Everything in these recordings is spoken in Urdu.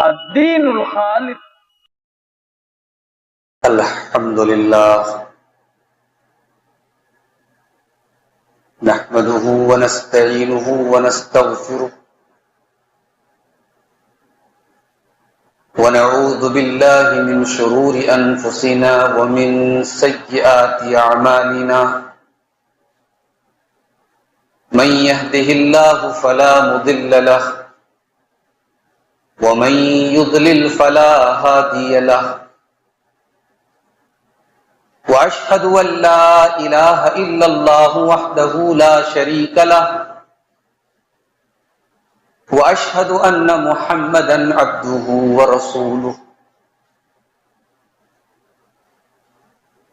الدین الخالص. الحمد لله نحمده ونستعينه ونستغفره ونعوذ بالله من شرور أنفسنا ومن سيئات أعمالنا من يهده الله فلا مضل له ومن يضلل فلا هادي له وأشهد أن لا إله إلا الله وحده لا شريك له وأشهد أن محمدا عبده ورسوله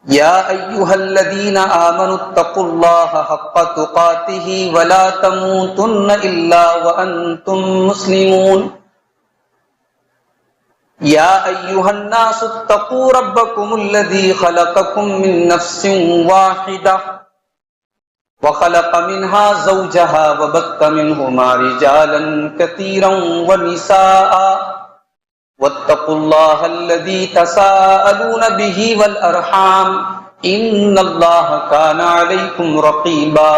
يا أيها الذين آمنوا اتقوا الله حق تقاته ولا تموتن إلا وأنتم مسلمون يا أيها الناس اتقوا ربكم الذي خلقكم من نفس واحدة وخلق منها زوجها وبث منهما رجالا كثيرا ونساء واتقوا الله الذي تساءلون به والأرحام إن الله كان عليكم رقيبا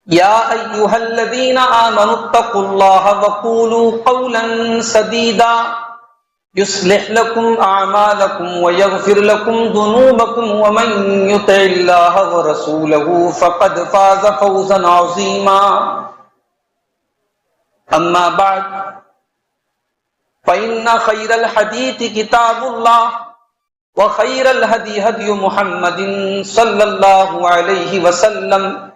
يا أيها الذين آمنوا اتقوا الله وقولوا قولا سديدا يصلح لكم أعمالكم ويغفر لكم ذنوبكم ومن يطع الله ورسوله فقد فاز فوزا عظيما أما بعد فإن خير الحديث كتاب الله وخير الهدي هدي محمد صلى الله عليه وسلم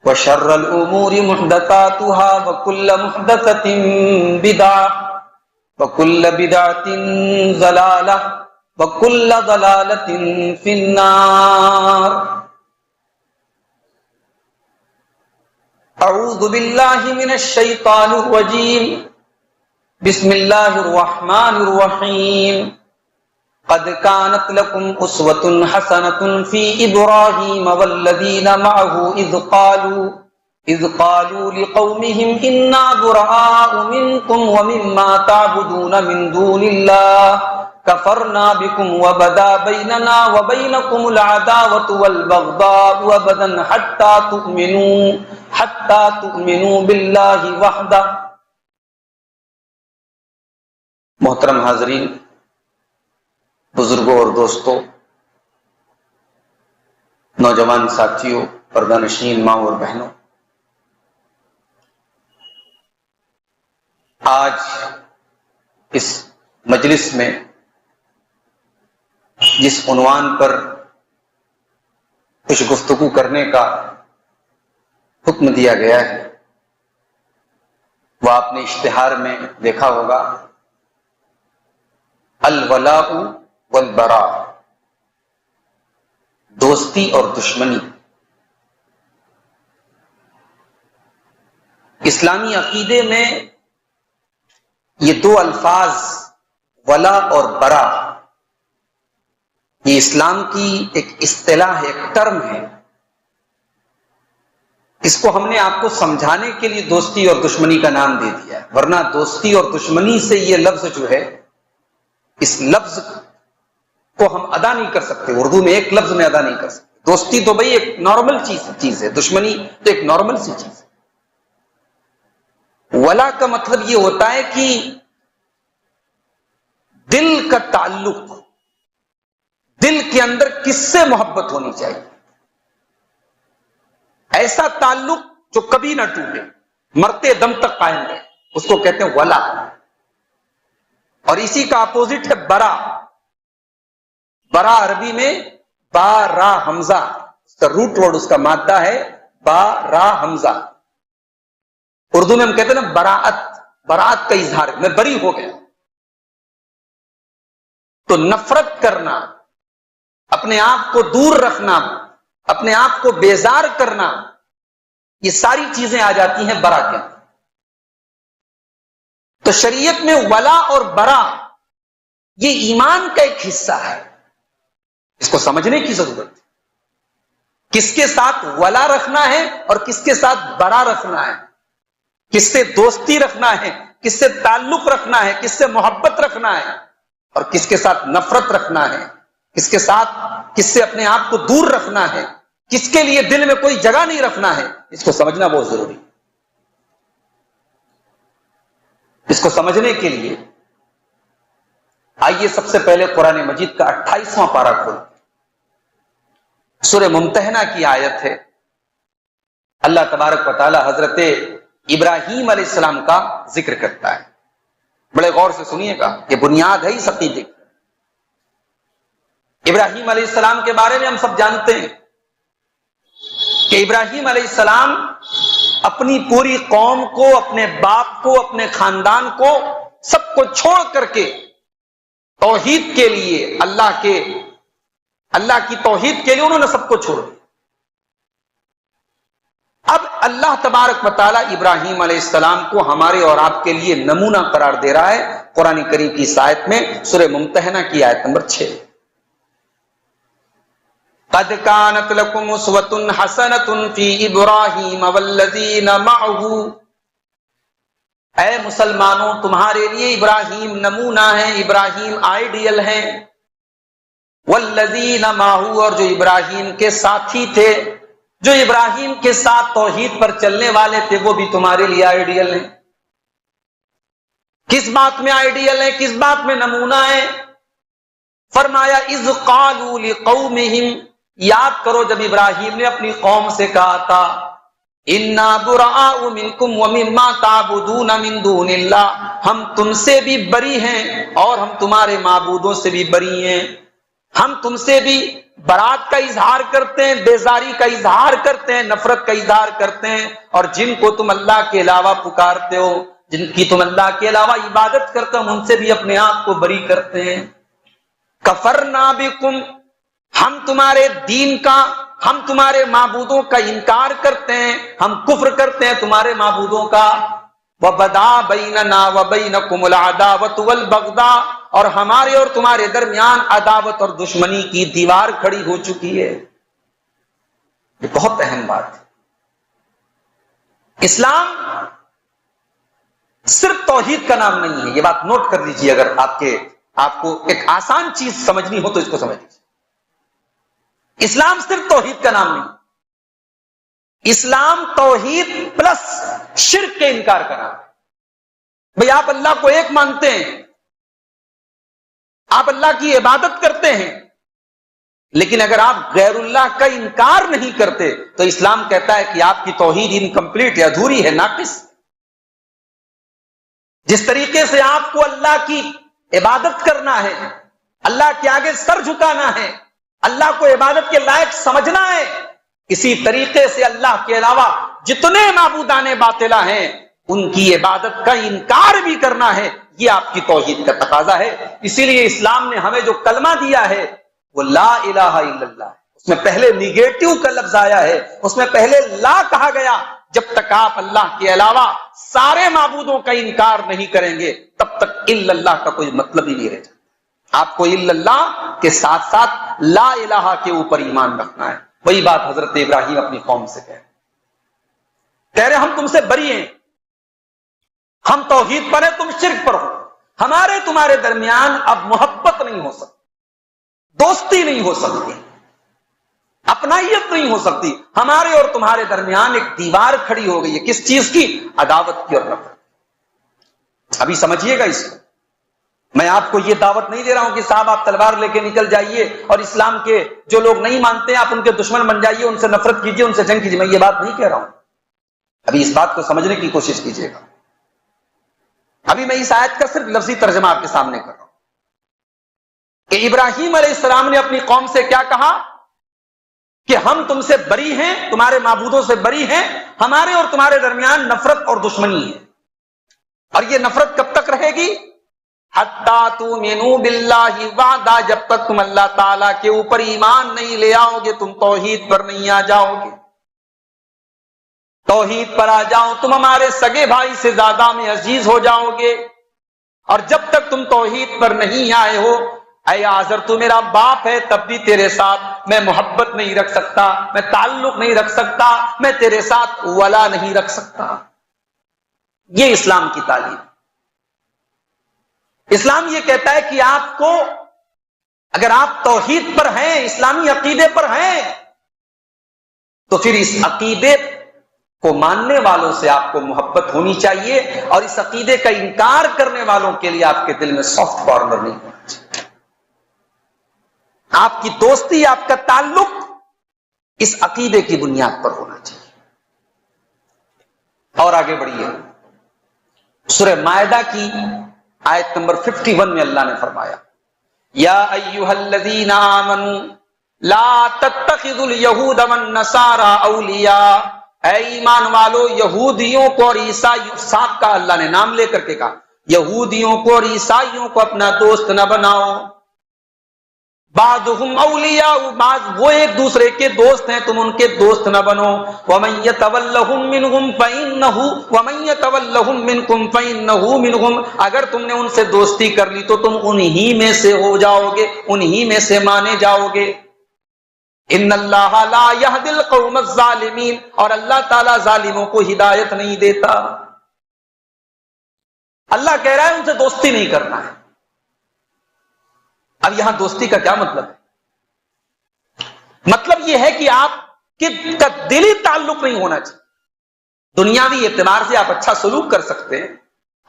وشر الأمور محدثاتها وكل محدثة بدعة وكل بدعة ضلالة وكل ضلالة في النار. أعوذ بالله من الشيطان الرجيم. بسم الله الرحمن الرحيم. قد كانت لكم أسوة حسنة في إبراهيم والذين معه إذ قالوا لقومهم إنا براء منكم ومما تعبدون من دون الله كفرنا بكم وبدا بيننا وبينكم العداوة والبغضاء أبدا حتى تؤمنوا بالله وحده. محترم حاضرین، بزرگوں اور دوستوں، نوجوان ساتھیوں، پردہ نشین ماں اور بہنوں، آج اس مجلس میں جس عنوان پر کچھ گفتگو کرنے کا حکم دیا گیا ہے وہ آپ نے اشتہار میں دیکھا ہوگا، الولاء والبراء، دوستی اور دشمنی. اسلامی عقیدے میں یہ دو الفاظ ولا اور برا، یہ اسلام کی ایک اصطلاح ہے، ایک ٹرم ہے. اس کو ہم نے آپ کو سمجھانے کے لیے دوستی اور دشمنی کا نام دے دیا ہے، ورنہ دوستی اور دشمنی سے یہ لفظ جو ہے، اس لفظ کو ہم ادا نہیں کر سکتے، اردو میں ایک لفظ میں ادا نہیں کر سکتے. دوستی تو بھئی ایک نارمل چیز ہے، دشمنی تو ایک نارمل سی چیز ہے. ولا کا مطلب یہ ہوتا ہے کہ دل کا تعلق، دل کے اندر کس سے محبت ہونی چاہیے، ایسا تعلق جو کبھی نہ ٹوٹے، مرتے دم تک قائم رہے، اس کو کہتے ہیں ولا. اور اسی کا اپوزٹ ہے برا. برا عربی میں با را حمزہ، اس کا روٹ ورڈ، اس کا مادہ ہے با را حمزہ. اردو میں ہم کہتے ہیں نا براعت، براعت کا اظہار، میں بری ہو گیا. تو نفرت کرنا، اپنے آپ کو دور رکھنا، اپنے آپ کو بیزار کرنا، یہ ساری چیزیں آ جاتی ہیں برا کے اندر. تو شریعت میں ولا اور برا یہ ایمان کا ایک حصہ ہے، اس کو سمجھنے کی ضرورت ہے. کس کے ساتھ ولا رکھنا ہے اور کس کے ساتھ برا رکھنا ہے، کس سے دوستی رکھنا ہے کس سے تعلق رکھنا ہے، کس سے محبت رکھنا ہے اور کس کے ساتھ نفرت رکھنا ہے، کس سے اپنے آپ کو دور رکھنا ہے، کس کے لیے دل میں کوئی جگہ نہیں رکھنا ہے، اس کو سمجھنا بہت ضروری ہے۔ اس کو سمجھنے کے لیے آئیے سب سے پہلے قرآن مجید کا 28واں پارہ کھولیں۔ سورہ ممتحنہ کی آیت ہے۔ اللہ تبارک و تعالی حضرت ابراہیم علیہ السلام کا ذکر کرتا ہے۔ بڑے غور سے سنیے گا، یہ بنیاد ہے اس عقیدے کی۔ ابراہیم علیہ السلام کے بارے میں ہم سب جانتے ہیں کہ ابراہیم علیہ السلام اپنی پوری قوم کو، اپنے باپ کو، اپنے خاندان کو، سب کو چھوڑ کر کے توحید کے لیے، اللہ کی توحید کے لیے انہوں نے سب کو چھوڑ دیا۔ اب اللہ تبارک و تعالی ابراہیم علیہ السلام کو ہمارے اور آپ کے لیے نمونہ قرار دے رہا ہے قرآن کریم کی اس آیت میں، سورہ ممتحنہ کی آیت نمبر 6۔ قد كانت لكم اسوة حسنة في ابراہیم والذین معه، اے مسلمانوں تمہارے لیے ابراہیم نمونہ ہیں، ابراہیم آئیڈیل ہیں، والذین معه، اور جو ابراہیم کے ساتھی تھے، جو ابراہیم کے ساتھ توحید پر چلنے والے تھے، وہ بھی تمہارے لیے آئیڈیل ہیں۔ کس بات میں آئیڈیل ہیں، کس بات میں نمونہ ہے؟ فرمایا اذ قالوا لقومہم، یاد کرو جب ابراہیم نے اپنی قوم سے کہا تھا انا براء منکم ومما تعبدون من دون اللہ، ہم تم سے بھی بری ہیں اور ہم تمہارے معبودوں سے بھی بری ہیں، ہم تم سے بھی برات کا اظہار کرتے ہیں، بیزاری کا اظہار کرتے ہیں، نفرت کا اظہار کرتے ہیں، اور جن کو تم اللہ کے علاوہ پکارتے ہو، جن کی تم اللہ کے علاوہ عبادت کرتے ہو، ان سے بھی اپنے آپ کو بری کرتے ہیں۔ کفرنا بکم، ہم تمہارے دین کا، ہم تمہارے معبودوں کا انکار کرتے ہیں، ہم کفر کرتے ہیں تمہارے معبودوں کا۔ وَبَدَا بَيْنَنَا وَبَيْنَكُمُ الْعَدَاوَةُ وَالْبَغْضَاءُ، اور ہمارے اور تمہارے درمیان عداوت اور دشمنی کی دیوار کھڑی ہو چکی ہے۔ یہ بہت اہم بات ہے۔ اسلام صرف توحید کا نام نہیں ہے، یہ بات نوٹ کر لیجیے، اگر آپ کو ایک آسان چیز سمجھنی ہو تو اس کو سمجھ لیجیے۔ اسلام صرف توحید کا نام نہیں، اسلام توحید پلس شرک کے انکار کا نام ہے۔ بھئی آپ اللہ کو ایک مانتے ہیں، آپ اللہ کی عبادت کرتے ہیں، لیکن اگر آپ غیر اللہ کا انکار نہیں کرتے تو اسلام کہتا ہے کہ آپ کی توحید انکمپلیٹ ہے، ادھوری ہے، ناقص۔ جس طریقے سے آپ کو اللہ کی عبادت کرنا ہے، اللہ کے آگے سر جھکانا ہے، اللہ کو عبادت کے لائق سمجھنا ہے، اسی طریقے سے اللہ کے علاوہ جتنے معبودان باطلہ ہیں ان کی عبادت کا انکار بھی کرنا ہے، یہ آپ کی توحید کا تقاضا ہے۔ اسی لیے اسلام نے ہمیں جو کلمہ دیا ہے وہ لا الہ الا اللہ ہے۔ اس میں پہلے نیگیٹو کا لفظ آیا ہے، اس میں پہلے لا کہا گیا۔ جب تک آپ اللہ کے علاوہ سارے معبودوں کا انکار نہیں کریں گے تب تک الا اللہ کا کوئی مطلب ہی نہیں رہ جاتا۔ آپ کو الا اللہ کے ساتھ ساتھ لا الہ کے اوپر ایمان رکھنا ہے۔ وہی بات حضرت ابراہیم اپنی قوم سے کہہ رہے ہم تم سے بری ہیں، ہم توحید پر ہیں، تم شرک پر ہو، ہمارے تمہارے درمیان اب محبت نہیں ہو سکتی، دوستی نہیں ہو سکتی، اپنائیت نہیں ہو سکتی، ہمارے اور تمہارے درمیان ایک دیوار کھڑی ہو گئی ہے۔ کس چیز کی؟ عداوت کی اور نفرت۔ ابھی سمجھیے گا اس کو، میں آپ کو یہ دعوت نہیں دے رہا ہوں کہ صاحب آپ تلوار لے کے نکل جائیے اور اسلام کے جو لوگ نہیں مانتے ہیں آپ ان کے دشمن بن جائیے، ان سے نفرت کیجیے، ان سے جنگ کیجیے، میں یہ بات نہیں کہہ رہا ہوں۔ ابھی اس بات کو سمجھنے کی کوشش کیجیے گا۔ ابھی میں اس آیت کا صرف لفظی ترجمہ آپ کے سامنے کر رہا ہوں کہ ابراہیم علیہ السلام نے اپنی قوم سے کیا کہا کہ ہم تم سے بری ہیں، تمہارے معبودوں سے بری ہیں، ہمارے اور تمہارے درمیان نفرت اور دشمنی ہے۔ اور یہ نفرت کب تک رہے گی؟ حتی تؤمنوا باللہ وحدہ، جب تک تم اللہ تعالیٰ کے اوپر ایمان نہیں لے آؤ گے، تم توحید پر نہیں آ جاؤ گے۔ توحید پر آ جاؤ تم ہمارے سگے بھائی سے زیادہ میں عزیز ہو جاؤ گے، اور جب تک تم توحید پر نہیں آئے ہو، اے آزر تو میرا باپ ہے تب بھی تیرے ساتھ میں محبت نہیں رکھ سکتا، میں تعلق نہیں رکھ سکتا، میں تیرے ساتھ ولا نہیں رکھ سکتا۔ یہ اسلام کی تعلیم۔ اسلام یہ کہتا ہے کہ آپ کو اگر آپ توحید پر ہیں، اسلامی عقیدے پر ہیں، تو پھر اس عقیدے کو ماننے والوں سے آپ کو محبت ہونی چاہیے، اور اس عقیدے کا انکار کرنے والوں کے لیے آپ کے دل میں سافٹ کارنر نہیں ہونا چاہیے۔ آپ کی دوستی، آپ کا تعلق اس عقیدے کی بنیاد پر ہونا چاہیے۔ اور آگے بڑھیے، سورہ مائدہ کی آیت نمبر 51 میں اللہ نے فرمایا، یا ایھا الذین آمنوا لا تتخذوا اليہود والنصارى اولیاء، اے ایمان والو یہودیوں کو اور عیسائیوں، ساتھ کا اللہ نے نام لے کر کے کہا، یہودیوں کو اور عیسائیوں کو اپنا دوست نہ بناؤ، بعضهم اولیاء، بعض وہ ایک دوسرے کے دوست ہیں، تم ان کے دوست نہ بنو، ومن يتولهم منهم فإنه ومن يتولهم منكم فإنه منهم، اگر تم نے ان سے دوستی کر لی تو تم انہی میں سے ہو جاؤ گے، انہی میں سے مانے جاؤ گے۔ ان اللہ لا يهدي القوم الظالمین، اور اللہ تعالیٰ ظالموں کو ہدایت نہیں دیتا۔ اللہ کہہ رہا ہے ان سے دوستی نہیں کرنا ہے۔ اب یہاں دوستی کا کیا مطلب ہے؟ مطلب یہ ہے کہ آپ کا دلی تعلق نہیں ہونا چاہیے۔ دنیاوی اعتبار سے آپ اچھا سلوک کر سکتے ہیں،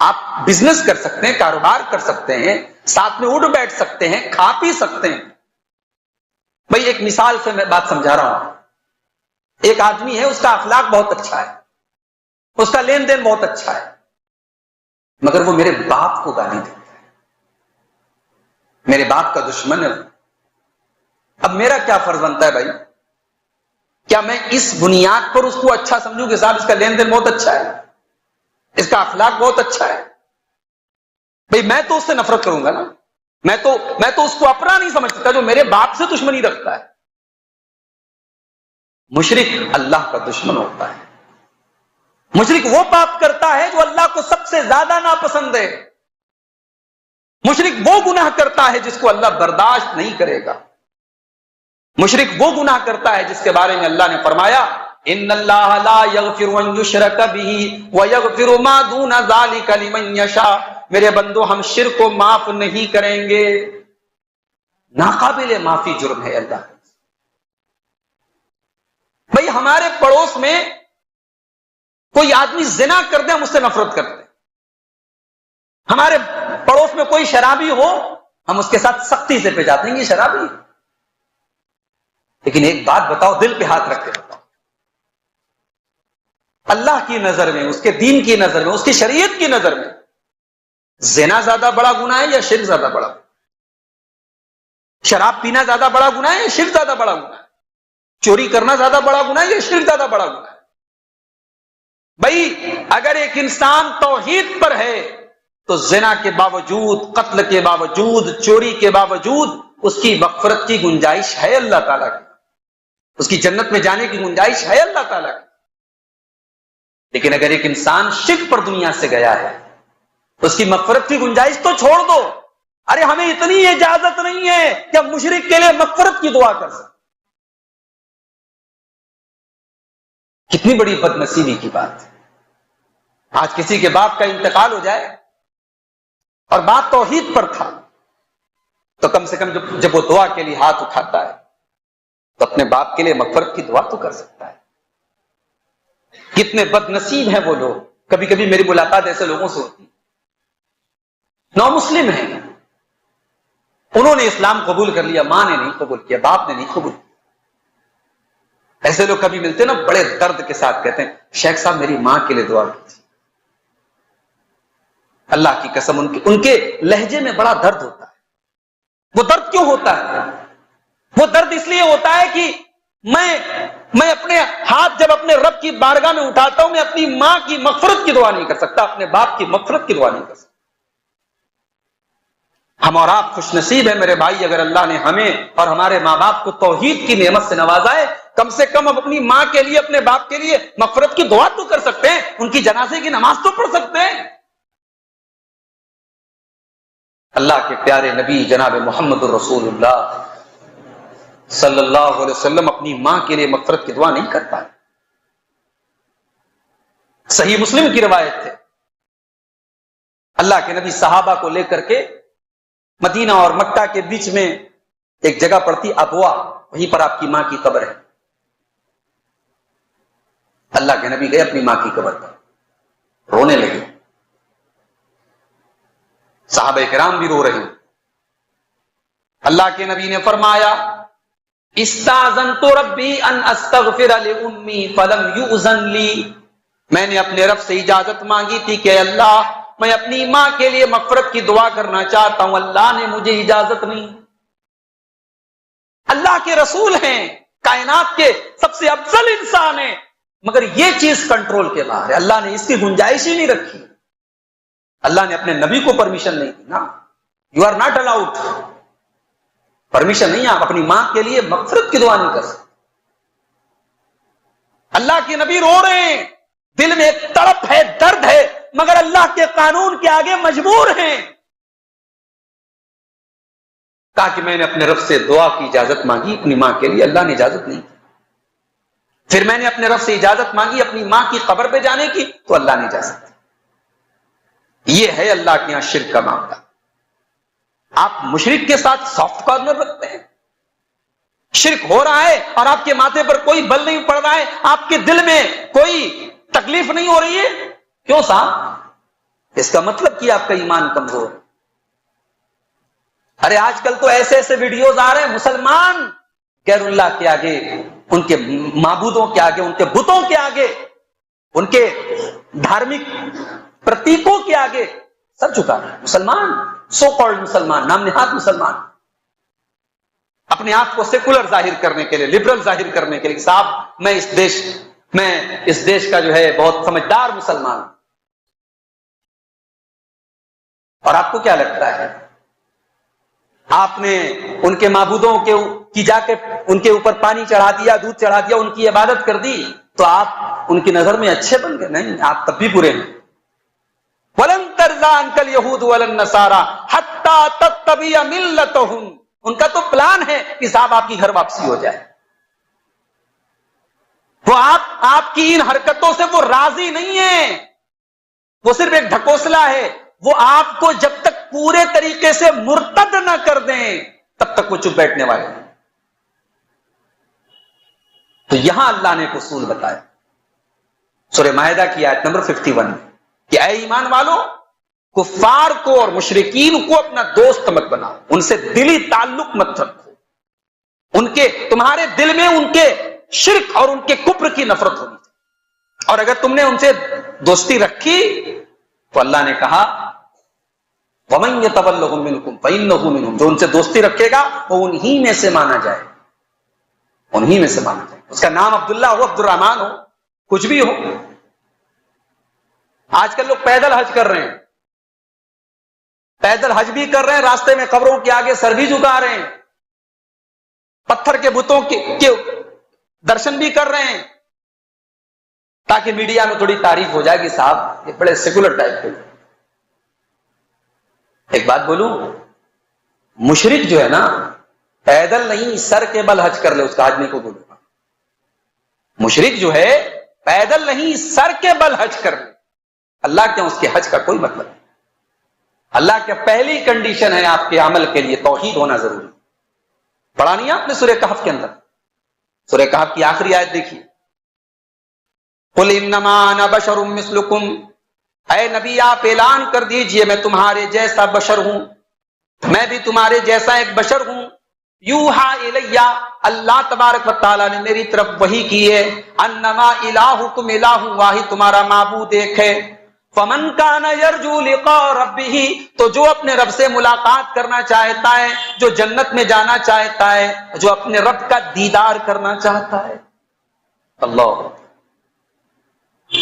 آپ بزنس کر سکتے ہیں، کاروبار کر سکتے ہیں، ساتھ میں اٹھ بیٹھ سکتے ہیں، کھا پی سکتے ہیں۔ بھئی ایک مثال سے میں بات سمجھا رہا ہوں، ایک آدمی ہے، اس کا اخلاق بہت اچھا ہے، اس کا لین دین بہت اچھا ہے، مگر وہ میرے باپ کو گالی دیتا ہے، میرے باپ کا دشمن ہے۔ اب میرا کیا فرض بنتا ہے بھائی؟ کیا میں اس بنیاد پر اس کو اچھا سمجھوں کہ صاحب اس کا لین دین بہت اچھا ہے، اس کا اخلاق بہت اچھا ہے؟ بھئی میں تو اس سے نفرت کروں گا نا، میں تو اس کو اپنا نہیں سمجھتا جو میرے باپ سے دشمنی رکھتا ہے۔ مشرک اللہ کا دشمن ہوتا ہے، مشرک وہ پاپ کرتا ہے جو اللہ کو سب سے زیادہ ناپسند ہے، مشرک وہ گناہ کرتا ہے جس کو اللہ برداشت نہیں کرے گا، مشرک وہ گناہ کرتا ہے جس کے بارے میں اللہ نے فرمایا ان اللہ لا یغفر ان یشرک بہ ویغفر ما دون ذلک لمن یشاء، میرے بندو ہم شرک کو معاف نہیں کریں گے، ناقابل معافی جرم ہے اللہ۔ بھئی ہمارے پڑوس میں کوئی آدمی زنا کر دے ہم اس سے نفرت کرتے ہیں، ہمارے پڑوس میں کوئی شرابی ہو ہم اس کے ساتھ سختی سے پیش آتے ہیں، یہ شرابی۔ لیکن ایک بات بتاؤ، دل پہ ہاتھ رکھ کے بتاؤ، اللہ کی نظر میں، اس کے دین کی نظر میں، اس کی شریعت کی نظر میں زنا زیادہ بڑا گناہ ہے یا شرک زیادہ بڑا؟ شراب پینا زیادہ بڑا گناہ ہے یا شرک زیادہ بڑا گناہ ہے؟ چوری کرنا زیادہ بڑا گناہ ہے یا شرک زیادہ بڑا گناہ ہے؟ بھائی اگر ایک انسان توحید پر ہے تو زنا کے باوجود، قتل کے باوجود، چوری کے باوجود اس کی مغفرت کی گنجائش ہے اللہ تعالیٰ کی، اس کی جنت میں جانے کی گنجائش ہے اللہ تعالیٰ کی۔ لیکن اگر ایک انسان شرک پر دنیا سے گیا ہے تو اس کی مغفرت کی گنجائش تو چھوڑ دو، ارے ہمیں اتنی اجازت نہیں ہے کہ ہم مشرک کے لیے مغفرت کی دعا کر سکیں۔ کتنی بڑی بد نصیبی کی بات ہے۔ آج کسی کے باپ کا انتقال ہو جائے اور بات توحید پر تھا تو کم سے کم جب وہ دعا کے لیے ہاتھ اٹھاتا ہے تو اپنے باپ کے لیے مغفرت کی دعا تو کر سکتا ہے۔ کتنے بد نصیب ہیں وہ لوگ، کبھی کبھی میری ملاقات ایسے لوگوں سے ہوتی، نو مسلم ہیں، انہوں نے اسلام قبول کر لیا، ماں نے نہیں قبول کیا، باپ نے نہیں قبول کیا۔ ایسے لوگ کبھی ملتے نا بڑے درد کے ساتھ کہتے ہیں شیخ صاحب میری ماں کے لیے دعا کیجیے۔ اللہ کی قسم ان کے لہجے میں بڑا درد ہوتا ہے۔ وہ درد کیوں ہوتا ہے؟ وہ درد اس لیے ہوتا ہے کہ میں اپنے ہاتھ جب اپنے رب کی بارگاہ میں اٹھاتا ہوں، میں اپنی ماں کی مغفرت کی دعا نہیں کر سکتا، اپنے باپ کی مغفرت کی دعا نہیں کر سکتا۔ ہم اور آپ خوش نصیب ہیں میرے بھائی اگر اللہ نے ہمیں اور ہمارے ماں باپ کو توحید کی نعمت سے نوازا ہے، کم سے کم ہم اپنی ماں کے لیے، اپنے باپ کے لیے مغفرت کی دعا تو کر سکتے ہیں، ان کی جنازے کی نماز تو پڑھ سکتے ہیں۔ اللہ کے پیارے نبی جناب محمد الرسول اللہ صلی اللہ علیہ وسلم اپنی ماں کے لیے مغفرت کی دعا نہیں کر پائے۔ صحیح مسلم کی روایت ہے، اللہ کے نبی صحابہ کو لے کر کے مدینہ اور مکہ کے بیچ میں ایک جگہ پڑتی ابوا، وہیں پر آپ کی ماں کی قبر ہے. اللہ کے نبی گئے اپنی ماں کی قبر پر، رونے لگے. صحابہ کرام بھی رو رہے ہیں. اللہ کے نبی نے فرمایا استاذنت ربی ان استغفر لأمی فلم یؤذن لی، میں نے اپنے رب سے اجازت مانگی تھی کہ اللہ میں اپنی ماں کے لیے مغفرت کی دعا کرنا چاہتا ہوں، اللہ نے مجھے اجازت نہیں. اللہ کے رسول ہیں، کائنات کے سب سے افضل انسان ہیں، مگر یہ چیز کنٹرول کے باہر ہے. اللہ نے اس کی گنجائش ہی نہیں رکھی. اللہ نے اپنے نبی کو پرمیشن نہیں دی نا. You are not allowed, permission نہیں، آپ اپنی ماں کے لیے مغفرت کی دعا نہیں کر سکتے. اللہ کے نبی رو رہے ہیں، دل میں ایک تڑپ ہے، درد ہے، مگر اللہ کے قانون کے آگے مجبور ہیں. کہا کہ میں نے اپنے رب سے دعا کی اجازت مانگی اپنی ماں کے لیے، اللہ نے اجازت نہیں دی. پھر میں نے اپنے رب سے اجازت مانگی اپنی ماں کی قبر پہ جانے کی، تو اللہ نے اجازت دی. یہ ہے اللہ کے یہاں شرک کا معاملہ. آپ مشرک کے ساتھ سافٹ کارنر رکھتے ہیں. شرک ہو رہا ہے اور آپ کے ماتھے پر کوئی بل نہیں پڑ رہا ہے، آپ کے دل میں کوئی تکلیف نہیں ہو رہی ہے. کیوں صاحب؟ اس کا مطلب کہ آپ کا ایمان کمزور ہے. ارے آج کل تو ایسے ایسے ویڈیوز آ رہے ہیں، مسلمان غیر اللہ کے آگے، ان کے معبودوں کے آگے، ان کے بتوں کے آگے، ان کے دھارمک پرتیکوں کے آگے سر جھکا رہے ہیں. مسلمان، سو کالڈ مسلمان، نام نہاد مسلمان، اپنے آپ کو سیکولر ظاہر کرنے کے لیے، لبرل ظاہر کرنے کے لیے، صاحب میں اس دیش کا جو ہے بہت سمجھدار مسلمان. اور آپ کو کیا لگتا ہے؟ آپ نے ان کے معبودوں کی جا کے ان کے اوپر پانی چڑھا دیا، دودھ چڑھا دیا، ان کی عبادت کر دی، تو آپ ان کی نظر میں اچھے بن گئے؟ نہیں، آپ تب بھی برے ہیں. وَلَن تَرْضَىٰ عَنْكَ الْيَهُودُ وَلَا النَّصَارَىٰ حَتَّىٰ تَتَّبِعَ مِلَّتَهُمْ. ان کا تو پلان ہے کہ صاحب آپ کی گھر واپسی ہو جائے. وہ آپ کی ان حرکتوں سے وہ راضی نہیں ہے، وہ صرف ایک ڈھکوسلا ہے. وہ آپ کو جب تک پورے طریقے سے مرتد نہ کر دیں تب تک وہ چپ بیٹھنے والے ہیں. تو یہاں اللہ نے ایک اصول بتایا سورہ مائدہ کی آیت نمبر 51 کہ اے ایمان والو، کفار کو اور مشرکین کو اپنا دوست مت بناؤ، ان سے دلی تعلق مت رکھو. تمہارے دل میں ان کے شرک اور ان کے کفر کی نفرت ہونی چاہیے. اور اگر تم نے ان سے دوستی رکھی تو اللہ نے کہا وَمَن يَتَوَلَّهُم مِّنكُمْ فَإِنَّهُ مِنْهُمْ، جو ان سے دوستی رکھے گا وہ انہی میں سے مانا جائے، انہی میں سے مانا جائے. اس کا نام عبداللہ ہو، عبد الرحمن ہو، کچھ بھی ہو. آج کل لوگ پیدل حج کر رہے ہیں، پیدل حج بھی کر رہے ہیں، راستے میں قبروں کے آگے سر بھی جھکا رہے ہیں، پتھر کے بتوں کے درشن بھی کر رہے ہیں، تاکہ میڈیا میں تھوڑی تعریف ہو جائے کہ صاحب یہ بڑے سیکولر ٹائپ کے. ایک بات بولوں، مشرک جو ہے نا پیدل نہیں سر کے بل حج کر لے، اس کا حج نہیں کو بولوں گا. مشرک جو ہے پیدل نہیں سر کے بل حج کر لے، اللہ کے اس کے حج کا کوئی مطلب نہیں. اللہ کے پہلی کنڈیشن ہے آپ کے عمل کے لیے توحید ہونا ضروری. پڑھا نہیں آپ نے سورہ کہف کے اندر؟ سورہ کہف کی آخری آیت دیکھیے، قُلْ إِنَّمَا أَنَا بَشَرٌ مِثْلُكُمْ، اے نبی آپ اعلان کر دیجئے میں تمہارے جیسا بشر ہوں، میں بھی تمہارے جیسا ایک بشر ہوں. یوحا الیہ، اللہ تبارک و تعالیٰ نے میری طرف وحی کی ہے، انما الہکم الہ واحد، تمہارا معبود ایک ہے. فمن کان یرجو لقاء ربہ، تو جو اپنے رب سے ملاقات کرنا چاہتا ہے، جو جنت میں جانا چاہتا ہے، جو اپنے رب کا دیدار کرنا چاہتا ہے. اللہ،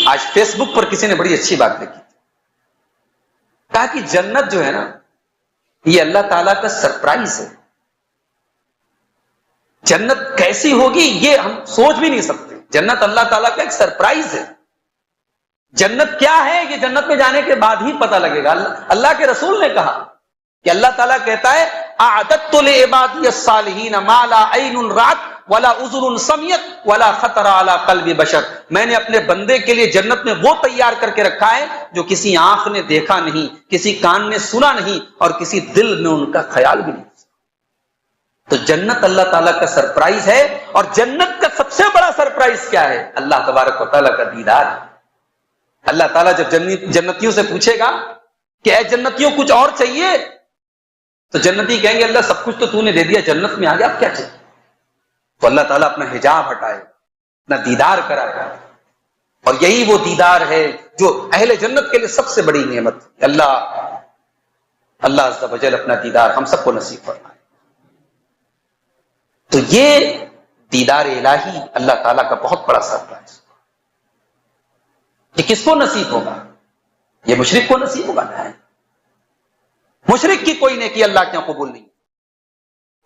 آج فیس بک پر کسی نے بڑی اچھی بات لکھی، کہا کہ جنت جو ہے نا یہ اللہ تعالیٰ کا سرپرائز ہے. جنت کیسی ہوگی یہ ہم سوچ بھی نہیں سکتے. جنت اللہ تعالیٰ کا ایک سرپرائز ہے. جنت کیا ہے یہ جنت میں جانے کے بعد ہی پتہ لگے گا. اللہ کے رسول نے کہا کہ اللہ تعالیٰ کہتا ہے اعددت لعبادی الصالحین ما لا عین رأت ولا اذن سمعت ولا خطر علی قلب بشر. میں نے اپنے بندے کے لیے جنت میں وہ تیار کر کے رکھا ہے جو کسی آنکھ نے دیکھا نہیں, کسی کان نے سنا نہیں, اور کسی دل میں ان کا خیال بھی نہیں. تو جنت اللہ تعالیٰ کا سرپرائز ہے. اور جنت کا سب سے بڑا سرپرائز کیا ہے؟ اللہ تبارک و تعالیٰ کا دیدار. اللہ تعالیٰ جب جنتیوں سے پوچھے گا کہ اے جنتیوں کچھ اور چاہیے, تو جنتی کہیں گے اللہ سب کچھ تو نے دے دیا, جنت میں آ گیا, اب کیا چاہیے؟ تو اللہ تعالیٰ اپنا حجاب ہٹائے, اپنا دیدار کرائے. اور یہی وہ دیدار ہے جو اہل جنت کے لیے سب سے بڑی نعمت. اللہ عز و جل اپنا دیدار ہم سب کو نصیب فرمائے. تو یہ دیدار الہی اللہ تعالیٰ کا بہت بڑا سرپرائز. یہ کس کو نصیب ہوگا؟ یہ مشرک کو نصیب ہوگا نا. مشرک کی کوئی نیکی اللہ کے قبول نہیں.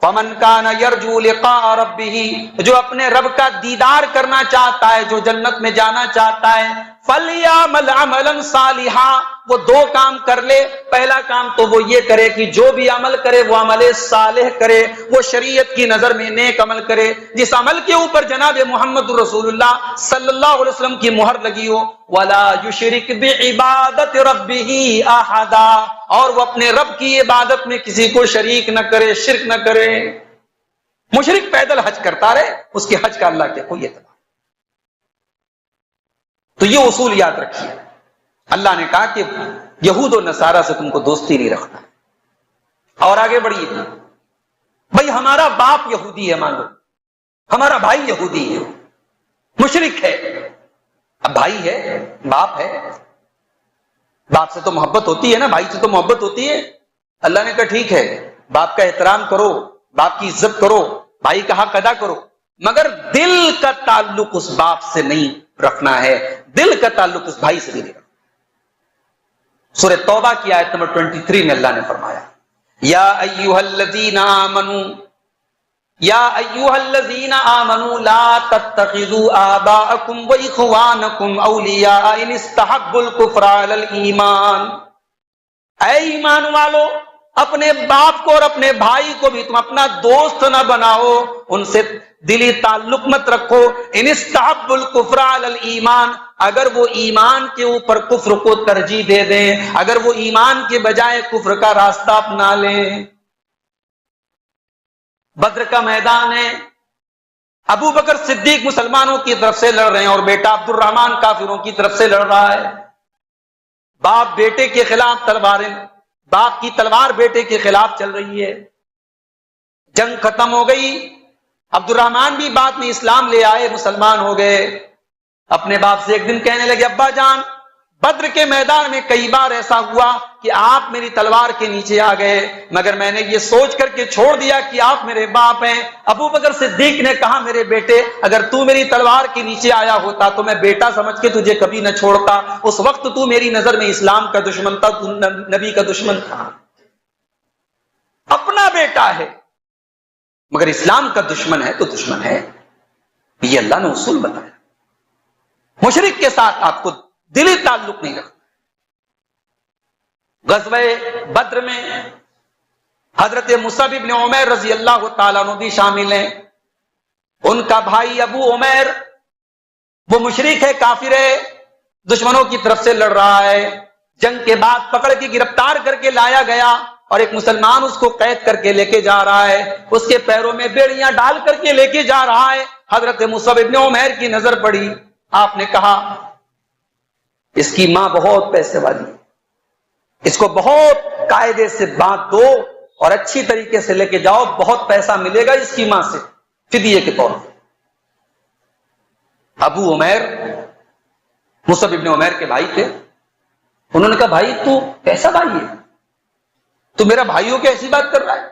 فمن کان یرجو لقاء ربہ, جو اپنے رب کا دیدار کرنا چاہتا ہے, جو جنت میں جانا چاہتا ہے, فلیعمل عملا صالحا, وہ دو کام کر لے. پہلا کام تو وہ یہ کرے کہ جو بھی عمل کرے وہ عمل صالح کرے, وہ شریعت کی نظر میں نیک عمل کرے, جس عمل کے اوپر جناب محمد رسول اللہ صلی اللہ علیہ وسلم کی مہر لگی ہو. ولا یشرک بعبادت ربہ احدا, اور وہ اپنے رب کی عبادت میں کسی کو شریک نہ کرے, شرک نہ کرے. مشرک پیدل حج کرتا رہے, اس کے حج کا اللہ کے کوئی اعتبار. تو یہ اصول یاد رکھیے. اللہ نے کہا کہ یہود و نصارہ سے تم کو دوستی نہیں رکھنا. اور آگے بڑھیے, بھائی ہمارا باپ یہودی ہے, مان لو ہمارا بھائی یہودی ہے, مشرک ہے. اب بھائی ہے, باپ ہے, باپ سے تو محبت ہوتی ہے نا, بھائی سے تو محبت ہوتی ہے. اللہ نے کہا ٹھیک ہے, باپ کا احترام کرو, باپ کی عزت کرو, بھائی کا حق ادا کرو, مگر دل کا تعلق اس باپ سے نہیں رکھنا ہے, دل کا تعلق اس بھائی سے بھی نہیں رکھنا. سورہ توبہ کی آیت نمبر 23 میں اللہ نے فرمایا, یا ایھا الذین آمنوا, یا ایھا الذین آمنوا لا تتخذوا آباءکم واخوانکم اولیاء ان استحبوا الکفر علی الایمان. اے ایمان والو, اپنے باپ کو اور اپنے بھائی کو بھی تم اپنا دوست نہ بناؤ, ان سے دلی تعلق مت رکھو. ان استحبوا الکفر علی الایمان, اگر وہ ایمان کے اوپر کفر کو ترجیح دے دیں, اگر وہ ایمان کے بجائے کفر کا راستہ اپنا لیں. بدر کا میدان ہے, ابو بکر صدیق مسلمانوں کی طرف سے لڑ رہے ہیں اور بیٹا عبد الرحمن کافروں کی طرف سے لڑ رہا ہے. باپ بیٹے کے خلاف تلواریں, باپ کی تلوار بیٹے کے خلاف چل رہی ہے. جنگ ختم ہو گئی, عبد الرحمن بھی بعد میں اسلام لے آئے, مسلمان ہو گئے. اپنے باپ سے ایک دن کہنے لگے, ابا جان بدر کے میدان میں کئی بار ایسا ہوا کہ آپ میری تلوار کے نیچے آ گئے, مگر میں نے یہ سوچ کر کے چھوڑ دیا کہ آپ میرے باپ ہیں. ابو بکر صدیق نے کہا, میرے بیٹے اگر تو میری تلوار کے نیچے آیا ہوتا تو میں بیٹا سمجھ کے تجھے کبھی نہ چھوڑتا. اس وقت تو میری نظر میں اسلام کا دشمن تھا, تو نبی کا دشمن تھا. اپنا بیٹا ہے مگر اسلام کا دشمن ہے تو دشمن ہے. یہ اللہ نے اصول بتایا. مشرک کے ساتھ آپ کو دلی تعلق نہیں رکھنا. غزوہ بدر میں حضرت مصعب بن عمیر رضی اللہ تعالیٰ عنہ بھی شامل ہیں. ان کا بھائی ابو عمیر وہ مشرک ہے, کافر ہے, دشمنوں کی طرف سے لڑ رہا ہے. جنگ کے بعد پکڑ کے گرفتار کر کے لایا گیا اور ایک مسلمان اس کو قید کر کے لے کے جا رہا ہے, اس کے پیروں میں بیڑیاں ڈال کر کے لے کے جا رہا ہے. حضرت مصعب بن عمیر کی نظر پڑی, آپ نے کہا اس کی ماں بہت پیسے والی ہے, اس کو بہت قاعدے سے باندھ دو اور اچھی طریقے سے لے کے جاؤ, بہت پیسہ ملے گا اس کی ماں سے فدیے کے طور پر. ابو عمیر مصعب بن عمیر کے بھائی تھے. انہوں نے کہا بھائی تو کیسا بھائی ہے, تو میرا بھائیوں کی ایسی بات کر رہا ہے,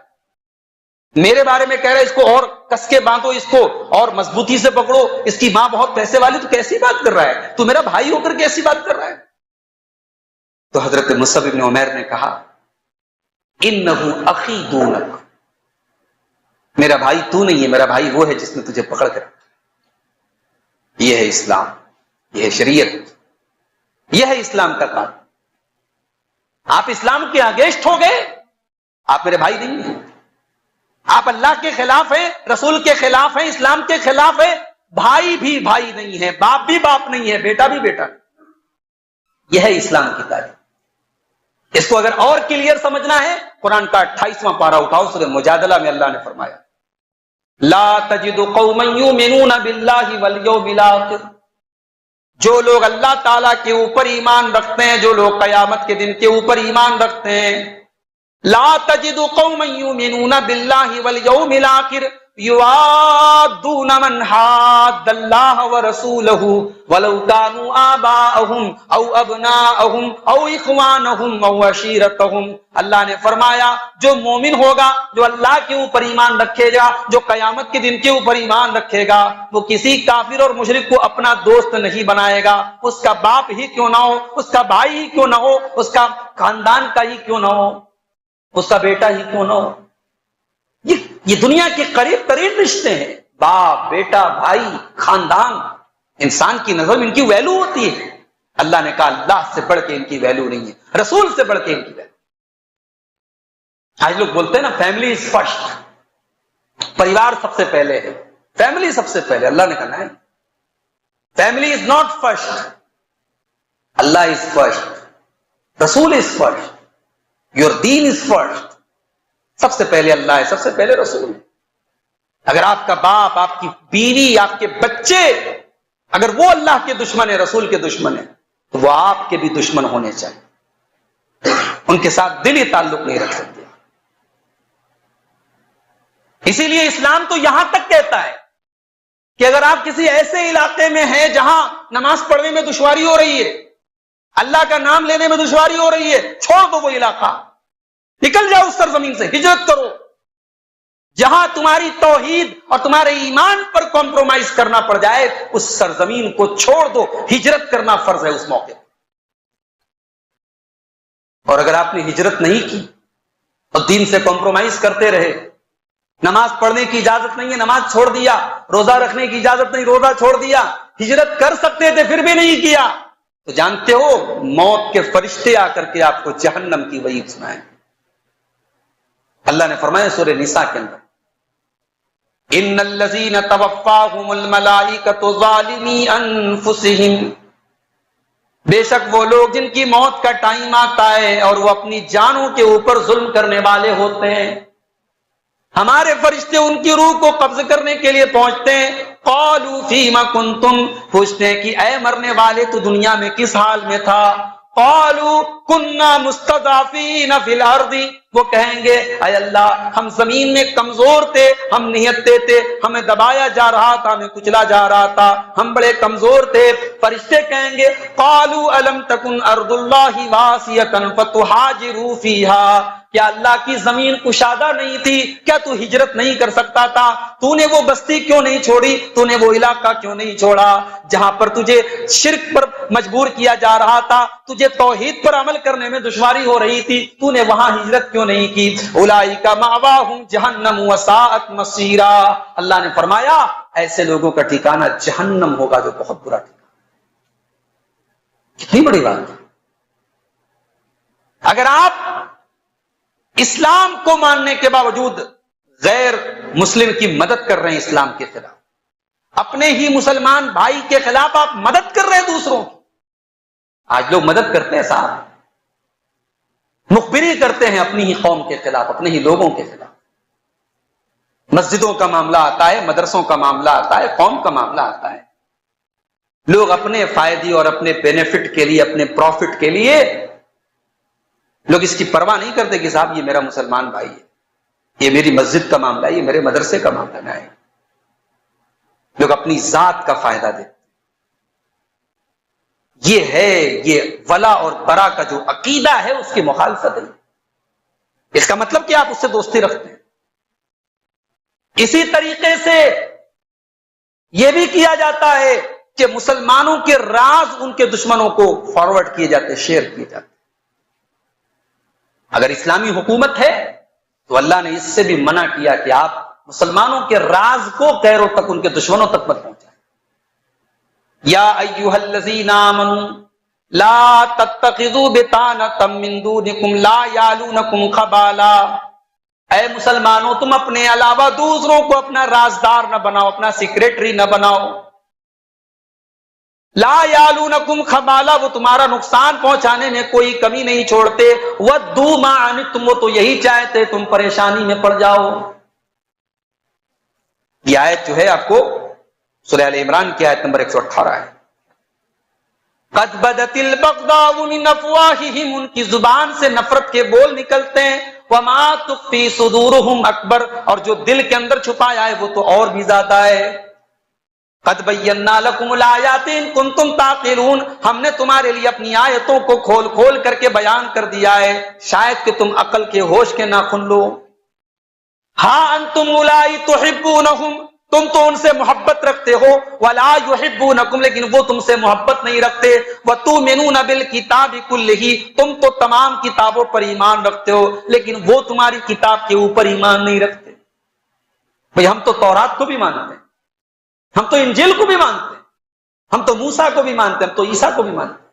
میرے بارے میں کہہ رہا ہے اس کو اور کس کے باندھو, اس کو اور مضبوطی سے پکڑو, اس کی ماں بہت پیسے والی, تو کیسی بات کر رہا ہے, تو میرا بھائی ہو کر کے ایسی بات کر رہا ہے. تو حضرت مصعب بن عمیر نے کہا انہو اخی دونک, میرا بھائی تو نہیں ہے, میرا بھائی وہ ہے جس نے تجھے پکڑ کر. یہ ہے اسلام, یہ ہے شریعت, یہ ہے اسلام کا کام. آپ اسلام کے اگینسٹ ہو گئے, آپ میرے بھائی نہیں ہیں. آپ اللہ کے خلاف ہیں، رسول کے خلاف ہیں، اسلام کے خلاف ہیں، بھائی بھی بھائی نہیں ہے، باپ بھی باپ نہیں ہے، بیٹا بھی بیٹا نہیں۔ یہ ہے اسلام کی تعلیم۔ اس کو اگر اور کلیئر سمجھنا ہے، قرآن کا 28واں پارہ اٹھاؤ، سورہ مجادلہ میں اللہ نے فرمایا لا تجد قوما یؤمنون باللہ والیوم الآخر، جو لوگ اللہ تعالیٰ کے اوپر ایمان رکھتے ہیں، جو لوگ قیامت کے دن کے اوپر ایمان رکھتے ہیں، لا تجد قوما یؤمنون باللہ والیوم الآخر یوادون من حاد اللہ ورسولہ ولو كانوا آباءهم او ابناءهم او اخوانهم او عشیرتهم۔ اللہ نے فرمایا جو مومن ہوگا، جو اللہ کے اوپر ایمان رکھے گا، جو قیامت کے دن کے اوپر ایمان رکھے گا، وہ کسی کافر اور مشرک کو اپنا دوست نہیں بنائے گا، اس کا باپ ہی کیوں نہ ہو، اس کا بھائی ہی کیوں نہ ہو، اس کا خاندان کا ہی کیوں نہ ہو، اس کا بیٹا ہی کیوں نہ ہو۔ یہ دنیا کے قریب ترین رشتے ہیں، باپ، بیٹا، بھائی، خاندان۔ انسان کی نظر میں ان کی ویلو ہوتی ہے، اللہ نے کہا اللہ سے بڑھ کے ان کی ویلو نہیں ہے، رسول سے بڑھ کے ان کی ویلو۔ آج لوگ بولتے ہیں نا فیملی از فرسٹ، پریوار سب سے پہلے ہے، فیملی سب سے پہلے۔ اللہ نے کہا نہیں، family is not first, Allah is first, رسول از فرسٹ، یور دین از فرسٹ۔ سب سے پہلے اللہ ہے، سب سے پہلے رسول ہے۔ اگر آپ کا باپ، آپ کی بیوی، آپ کے بچے اگر وہ اللہ کے دشمن ہے، رسول کے دشمن ہے، تو وہ آپ کے بھی دشمن ہونے چاہیے، ان کے ساتھ دلی تعلق نہیں رکھ سکتے۔ اسی لیے اسلام تو یہاں تک کہتا ہے کہ اگر آپ کسی ایسے علاقے میں ہیں جہاں نماز پڑھنے میں دشواری ہو رہی ہے، اللہ کا نام لینے میں دشواری ہو رہی ہے، چھوڑ دو وہ علاقہ، نکل جاؤ اس سرزمین سے، ہجرت کرو۔ جہاں تمہاری توحید اور تمہارے ایمان پر کمپرومائز کرنا پڑ جائے، اس سرزمین کو چھوڑ دو، ہجرت کرنا فرض ہے اس موقع پر۔ اور اگر آپ نے ہجرت نہیں کی اور دین سے کمپرومائز کرتے رہے، نماز پڑھنے کی اجازت نہیں ہے، نماز چھوڑ دیا، روزہ رکھنے کی اجازت نہیں، روزہ چھوڑ دیا، ہجرت کر سکتے تھے پھر بھی نہیں کیا، تو جانتے ہو موت کے فرشتے آ کر کے آپ کو جہنم کی وعید سنائیں۔ اللہ نے فرمایا سورہ نساء کے اندر ان الذین توفاہم الملائکۃ ظالمی انفسہم، بے شک وہ لوگ جن کی موت کا ٹائم آتا ہے اور وہ اپنی جانوں کے اوپر ظلم کرنے والے ہوتے ہیں، ہمارے فرشتے ان کی روح کو قبض کرنے کے لیے پہنچتے ہیں، قالوا فیما کنتم، پوچھتے ہیں کہ اے مرنے والے تو دنیا میں کس حال میں تھا، قالوا كنا مستضعفین فی الارض، وہ کہیں گے اے اللہ ہم زمین میں کمزور تھے، ہم نہتے تھے، ہمیں دبایا جا رہا تھا، ہمیں کچلا جا رہا تھا، ہم بڑے کمزور تھے۔ فرشتے کہیں گے قالوا الم تکن ارض اللہ واسعۃ فتہاجروا فیہا، کیا اللہ کی زمین کشادہ نہیں تھی، کیا تو ہجرت نہیں کر سکتا تھا، تو نے وہ بستی کیوں نہیں چھوڑی، تو نے وہ علاقہ کیوں نہیں چھوڑا جہاں پر تجھے شرک پر مجبور کیا جا رہا تھا، تجھے توحید پر عمل کرنے میں دشواری ہو رہی تھی، تو نے وہاں ہجرت کیوں نہیں کی۔ اولئک مأواہم جہنم وساءت مصیرا، اللہ نے فرمایا ایسے لوگوں کا ٹھکانہ جہنم ہوگا جو بہت برا ٹھکانہ۔ کتنی بڑی بات ہے۔ اگر آپ اسلام کو ماننے کے باوجود غیر مسلم کی مدد کر رہے ہیں، اسلام کے خلاف، اپنے ہی مسلمان بھائی کے خلاف آپ مدد کر رہے ہیں دوسروں کی۔ آج لوگ مدد کرتے ہیں صاحب، مخبری کرتے ہیں اپنی ہی قوم کے خلاف، اپنے ہی لوگوں کے خلاف۔ مسجدوں کا معاملہ آتا ہے، مدرسوں کا معاملہ آتا ہے، قوم کا معاملہ آتا ہے، لوگ اپنے فائدے اور اپنے بینیفٹ کے لیے، اپنے پروفٹ کے لیے لوگ اس کی پرواہ نہیں کرتے کہ صاحب یہ میرا مسلمان بھائی ہے، یہ میری مسجد کا معاملہ ہے، یہ میرے مدرسے کا معاملہ ہے۔ لوگ اپنی ذات کا فائدہ دیتے۔ یہ ہے یہ ولا اور برا کا جو عقیدہ ہے اس کی مخالفت ہے۔ اس کا مطلب کہ آپ اس سے دوستی رکھتے ہیں۔ اسی طریقے سے یہ بھی کیا جاتا ہے کہ مسلمانوں کے راز ان کے دشمنوں کو فارورڈ کیے جاتے، شیئر کیے جاتے۔ اگر اسلامی حکومت ہے تو اللہ نے اس سے بھی منع کیا کہ آپ مسلمانوں کے راز کو غیروں تک، ان کے دشمنوں تک مت پہنچائیں۔ یا ایھا الذین آمنوا لا تتخذوا بطانۃ من دونکم لا یعلونکم خبالا، اے مسلمانوں تم اپنے علاوہ دوسروں کو اپنا رازدار نہ بناؤ، اپنا سیکریٹری نہ بناؤ. لا یالونکم خبالا، وہ تمہارا نقصان پہنچانے میں کوئی کمی نہیں چھوڑتے. ودوا ما عنتم، وہ تو یہی چاہتے تم پریشانی میں پڑ جاؤ. یہ آیت جو ہے آپ کو سورہ آل عمران کی آیت نمبر 118 ہے. قد بدت البغضاء من افواہہم، ان کی زبان سے نفرت کے بول نکلتے ہیں. وما تخفی صدورہم اکبر، اور جو دل کے اندر چھپایا ہے وہ تو اور بھی زیادہ ہے. قد بینا لکم الآیات ان کنتم تعقلون، ہم نے تمہارے لیے اپنی آیتوں کو کھول کھول کر کے بیان کر دیا ہے، شاید کہ تم عقل کے ہوش کے ناخن لو. ہاں انتم اولائی تحبونہم، تم تو ان سے محبت رکھتے ہو. ولا یحبونکم، لیکن وہ تم سے محبت نہیں رکھتے. وتؤمنون بالکتاب کلہ، تم تو تمام کتابوں پر ایمان رکھتے ہو، لیکن وہ تمہاری کتاب کے اوپر ایمان نہیں رکھتے. بھئی ہم تو تورات کو بھی مانتے ہیں، ہم تو انجیل کو بھی مانتے ہیں، ہم تو موسیٰ کو بھی مانتے ہیں، ہم تو عیسیٰ کو بھی مانتے ہیں،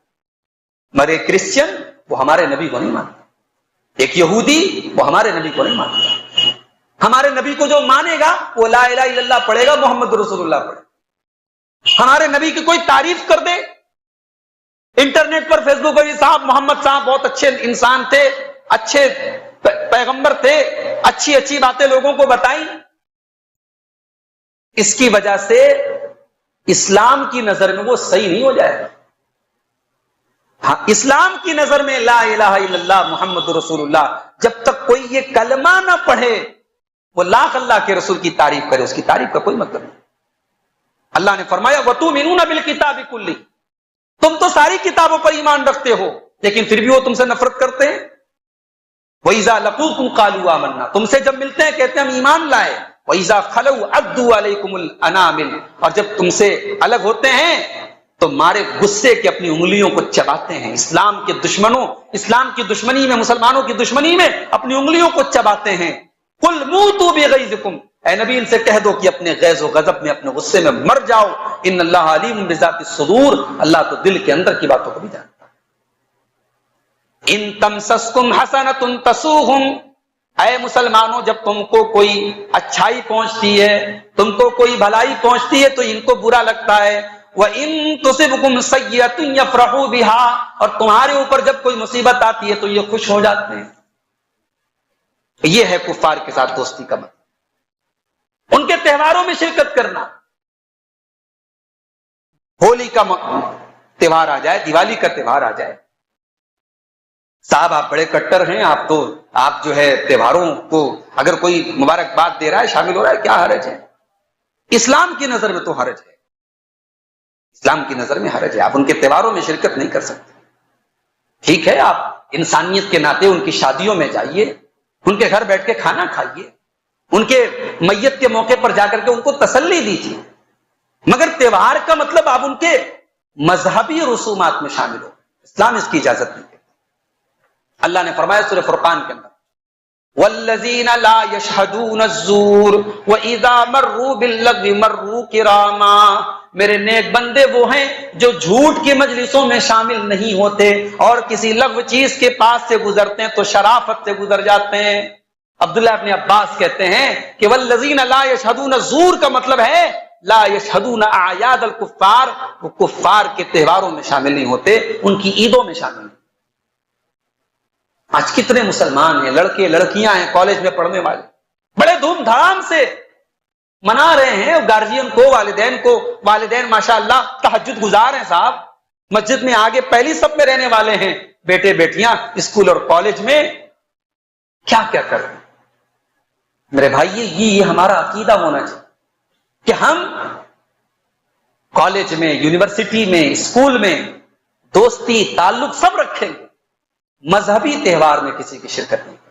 مگر ایک کرسچن وہ ہمارے نبی کو نہیں مانتا، ایک یہودی وہ ہمارے نبی کو نہیں مانتا. ہمارے نبی کو جو مانے گا وہ لا الہ الا اللہ پڑھے گا، محمد رسول اللہ پڑھے گا. ہمارے نبی کی کوئی تعریف کر دے انٹرنیٹ پر، فیس بک پر، صاحب محمد صاحب بہت اچھے انسان تھے، اچھے پیغمبر تھے، اچھی اچھی باتیں لوگوں کو بتائیں، اس کی وجہ سے اسلام کی نظر میں وہ صحیح نہیں ہو جائے گا. ہاں اسلام کی نظر میں لا الہ الا اللہ محمد رسول اللہ، جب تک کوئی یہ کلمہ نہ پڑھے وہ لاکھ اللہ کے رسول کی تعریف کرے، اس کی تعریف کا کوئی مطلب نہیں. اللہ نے فرمایا وَتُؤْمِنُونَ بِالْكِتَابِ كُلِّهِ، تم تو ساری کتابوں پر ایمان رکھتے ہو لیکن پھر بھی وہ تم سے نفرت کرتے ہیں. وَإِذَا لَقُوكُمْ قَالُوا آمَنَّا، تم سے جب ملتے ہیں کہتے ہیں ہم ایمان لائے. وَإِذَا خَلَوْا عَضُّوا عَلَيْكُمُ الْأَنَامِلَ، اور جب تم سے الگ ہوتے ہیں تو مارے غصے کے اپنی انگلیوں کو چباتے ہیں. اسلام کے دشمنوں، اسلام کی دشمنی میں، مسلمانوں کی دشمنی میں اپنی انگلیوں کو چباتے ہیں. قُلْ مُوتُوا بِغَيْظِكُمْ، اے نبی ان سے کہہ دو کہ اپنے غیظ و غضب میں، اپنے غصے میں مر جاؤ. ان اللہ علیم بذات الصدور، اللہ تو دل کے اندر کی باتوں کو بھی جانتا ہے. ان تمسسکم حسنۃ تسؤہم، اے مسلمانوں جب تم کو کوئی اچھائی پہنچتی ہے، تم کو کوئی بھلائی پہنچتی ہے تو ان کو برا لگتا ہے. وَإِن تُصِبْكُمْ سَيِّئَةٌ يَفْرَحُوا بِهَا، اور تمہارے اوپر جب کوئی مصیبت آتی ہے تو یہ خوش ہو جاتے ہیں. یہ ہے کفار کے ساتھ دوستی کا مطلب، ان کے تہواروں میں شرکت کرنا. ہولی کا تہوار آ جائے، دیوالی کا تہوار آ جائے، صاحب آپ بڑے کٹر ہیں، آپ جو ہے تہواروں کو اگر کوئی مبارکباد دے رہا ہے، شامل ہو رہا ہے، کیا حرج ہے؟ اسلام کی نظر میں تو حرج ہے، اسلام کی نظر میں حرج ہے. آپ ان کے تہواروں میں شرکت نہیں کر سکتے. ٹھیک ہے آپ انسانیت کے ناطے ان کی شادیوں میں جائیے، ان کے گھر بیٹھ کے کھانا کھائیے، ان کے میت کے موقع پر جا کر کے ان کو تسلی دیجیے، مگر تہوار کا مطلب آپ ان کے مذہبی رسومات میں شامل ہو. اسلام اس کی اجازت نہیں دیتا. اللہ نے فرمایا سورہ فرقان کے اندر والذین لا یشہدون الزور واذا مروا باللغو مروا کراما، میرے نیک بندے وہ ہیں جو جھوٹ کی مجلسوں میں شامل نہیں ہوتے اور کسی لغو چیز کے پاس سے گزرتے ہیں تو شرافت سے گزر جاتے ہیں. عبداللہ ابن عباس کہتے ہیں کہ والذین لا یشہدون الزور کا مطلب ہے لا یشہدون اعیاد الکفار، وہ کفار کے تہواروں میں شامل نہیں ہوتے، ان کی عیدوں میں شامل نہیں. آج کتنے مسلمان ہیں، لڑکے لڑکیاں ہیں کالج میں پڑھنے والے، بڑے دھوم دھام سے منا رہے ہیں گارجین کو، والدین ماشاءاللہ تہجد گزار ہیں صاحب، مسجد میں آگے پہلی صف میں رہنے والے ہیں، بیٹے بیٹیاں اسکول اور کالج میں کیا کیا کر رہے ہیں. میرے بھائی یہ ہمارا عقیدہ ہونا چاہیے کہ ہم کالج میں، یونیورسٹی میں، اسکول میں دوستی تعلق سب رکھیں گے، مذہبی تہوار میں کسی کی شرکت نہیں کریں.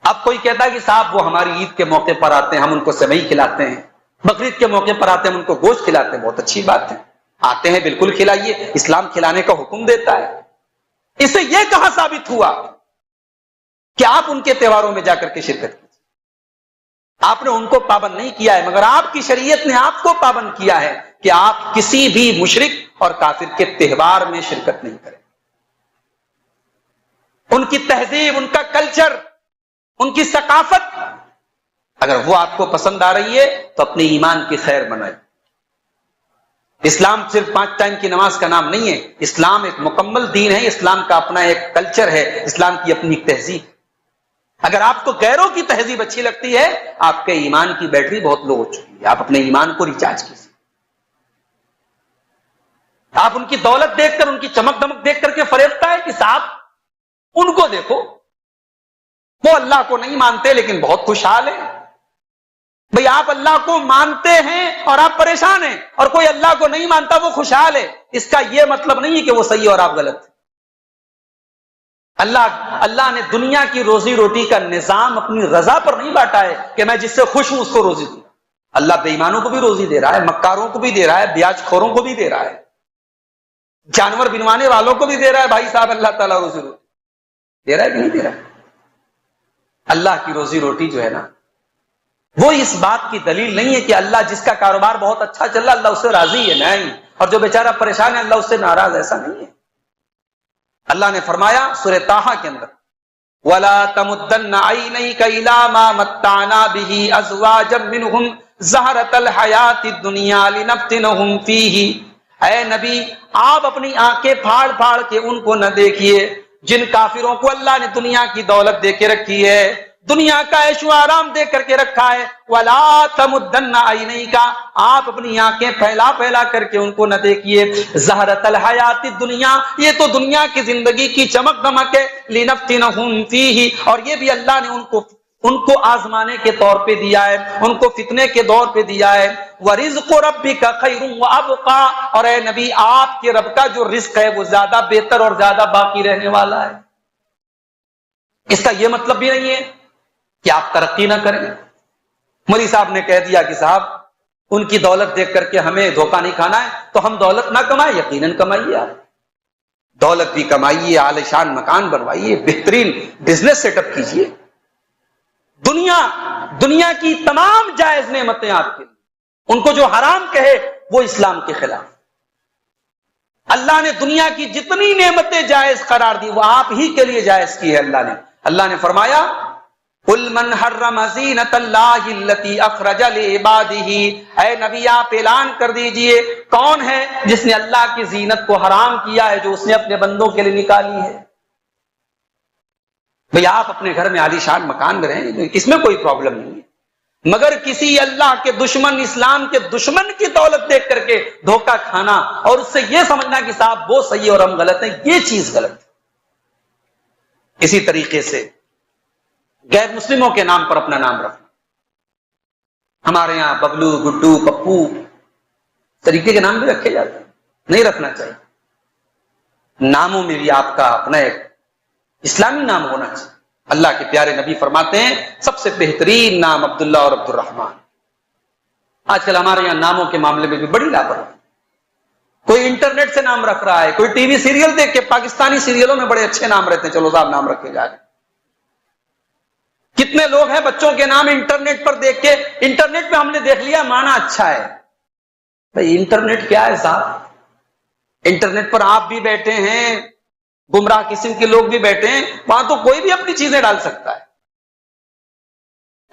اب کوئی کہتا ہے کہ صاحب وہ ہماری عید کے موقع پر آتے ہیں، ہم ان کو سیوئی کھلاتے ہیں، بقرعید کے موقع پر آتے ہیں ہم ان کو گوشت کھلاتے ہیں. بہت اچھی بات ہے، آتے ہیں بالکل کھلائیے، اسلام کھلانے کا حکم دیتا ہے. اس سے یہ کہاں ثابت ہوا کہ آپ ان کے تہواروں میں جا کر کے شرکت کیجیے؟ آپ نے ان کو پابند نہیں کیا ہے، مگر آپ کی شریعت نے آپ کو پابند کیا ہے کہ آپ کسی بھی مشرک اور کافر کے تہوار میں شرکت نہیں کریں. ان کی تہذیب، ان کا کلچر، ان کی ثقافت، اگر وہ آپ کو پسند آ رہی ہے تو اپنے ایمان کی خیر بنائے. اسلام صرف 5 ٹائم کی نماز کا نام نہیں ہے. اسلام ایک مکمل دین ہے. اسلام کا اپنا ایک کلچر ہے. اسلام کی اپنی تہذیب. اگر آپ کو غیروں کی تہذیب اچھی لگتی ہے، آپ کے ایمان کی بیٹری بہت لو ہو چکی ہے. آپ اپنے ایمان کو ریچارج کیجیے. آپ ان کی دولت دیکھ کر، ان کی چمک دمک دیکھ کر کے فریفتہ ہے کہ صاحب ان کو دیکھو، وہ اللہ کو نہیں مانتے لیکن بہت خوشحال ہے. بھئی آپ اللہ کو مانتے ہیں اور آپ پریشان ہیں، اور کوئی اللہ کو نہیں مانتا وہ خوشحال ہے. اس کا یہ مطلب نہیں ہے کہ وہ صحیح اور آپ غلط. اللہ نے دنیا کی روزی روٹی کا نظام اپنی رضا پر نہیں بانٹا ہے کہ میں جس سے خوش ہوں اس کو روزی دوں. اللہ بے ایمانوں کو بھی روزی دے رہا ہے، مکاروں کو بھی دے رہا ہے، بیاج خوروں کو بھی دے رہا ہے، جانور بنوانے والوں کو بھی دے رہا ہے. بھائی صاحب اللہ تعالیٰ روزی روٹی دے رہا ہے کہ نہیں دے رہا ہے؟ اللہ کی روزی روٹی جو ہے نا، وہ اس بات کی دلیل نہیں ہے کہ اللہ جس کا کاروبار بہت اچھا چل رہا اللہ اس سے راضی ہے. نہیں. اور جو بیچارہ پریشان ہے اللہ اس سے ناراض. ایسا نہیں ہے. اللہ نے فرمایا سورہ طٰہٰ کے اندر، وَلَا تَمُدَّنَّ عَيْنَيْكَ إِلَىٰ مَا مَتَّعْنَا بِهِ أَزْوَاجًا مِّنْهُمْ زَهْرَةَ الْحَيَاةِ الدُّنْيَا لِنَفْتِنَهُمْ فِيهِ. اے نبی آپ اپنی آنکھیں پھاڑ پھاڑ کے ان کو نہ دیکھیے جن کافروں کو اللہ نے دنیا کی دولت دے کے رکھی ہے، دنیا کا عیش و آرام دے کر کے رکھا ہے. وَلَا تَمُدَّنَّ عَيْنَيْكَ آپ اپنی آنکھیں پھیلا پھیلا کر کے ان کو نہ دیکھیے. زَهْرَةَ الْحَيَاةِ الدُّنْيَا یہ تو دنیا کی زندگی کی چمک دمک ہے. لِنَفْتِنَهُمْ فِيهِ اور یہ بھی اللہ نے ان کو آزمانے کے طور پہ دیا ہے، ان کو فتنے کے دور پہ دیا ہے. وَرِزْقُ رَبِّكَ خَيْرٌ وَأَبْقَىٰ اور اے نبی آپ کے رب کا جو رزق ہے وہ زیادہ بہتر اور زیادہ باقی رہنے والا ہے. اس کا یہ مطلب بھی نہیں ہے کہ آپ ترقی نہ کریں. مولوی صاحب نے کہہ دیا کہ صاحب ان کی دولت دیکھ کر کے ہمیں دھوکہ نہیں کھانا ہے تو ہم دولت نہ کمائیں. یقیناً کمائیے، آپ دولت بھی کمائیے، عالیشان مکان بنوائیے، بہترین بزنس سیٹ اپ کیجیے. دنیا کی تمام جائز نعمتیں آپ کے لیے. ان کو جو حرام کہے وہ اسلام کے خلاف. اللہ نے دنیا کی جتنی نعمتیں جائز قرار دی وہ آپ ہی کے لیے جائز کی ہے. اللہ نے فرمایا قُلْ مَنْ حَرَّمَ زِینَةَ اللَّهِ الَّتِي أَخْرَجَ لِعِبَادِهِ اے نبی آپ اعلان کر دیجئے کون ہے جس نے اللہ کی زینت کو حرام کیا ہے جو اس نے اپنے بندوں کے لیے نکالی ہے. بھئی آپ اپنے گھر میں عالیشان مکان میں رہیں، اس میں کوئی پرابلم نہیں ہے، مگر کسی اللہ کے دشمن، اسلام کے دشمن کی دولت دیکھ کر کے دھوکہ کھانا اور اس سے یہ سمجھنا کہ صاحب وہ صحیح اور ہم غلط ہیں، یہ چیز غلط ہے. اسی طریقے سے غیر مسلموں کے نام پر اپنا نام رکھنا. ہمارے یہاں ببلو، گڈو، پپو طریقے کے نام بھی رکھے جاتے ہیں، نہیں رکھنا چاہیے. ناموں میں بھی آپ کا اپنا ایک اسلامی نام ہونا چاہیے. اللہ کے پیارے نبی فرماتے ہیں سب سے بہترین نام عبداللہ اور عبد الرحمن. آج کل ہمارے یہاں ناموں کے معاملے میں بھی بڑی لاپرواہی. کوئی انٹرنیٹ سے نام رکھ رہا ہے، کوئی ٹی وی سیریل دیکھ کے، پاکستانی سیریلوں میں بڑے اچھے نام رہتے ہیں، چلو صاحب نام رکھے جا رہے. کتنے لوگ ہیں بچوں کے نام انٹرنیٹ پر دیکھ کے، انٹرنیٹ پہ ہم نے دیکھ لیا مانا اچھا ہے. بھائی انٹرنیٹ کیا ہے صاحب؟ انٹرنیٹ پر آپ بھی بیٹھے ہیں، گمراہ قسم کے لوگ بھی بیٹھے ہیں، وہاں تو کوئی بھی اپنی چیزیں ڈال سکتا ہے.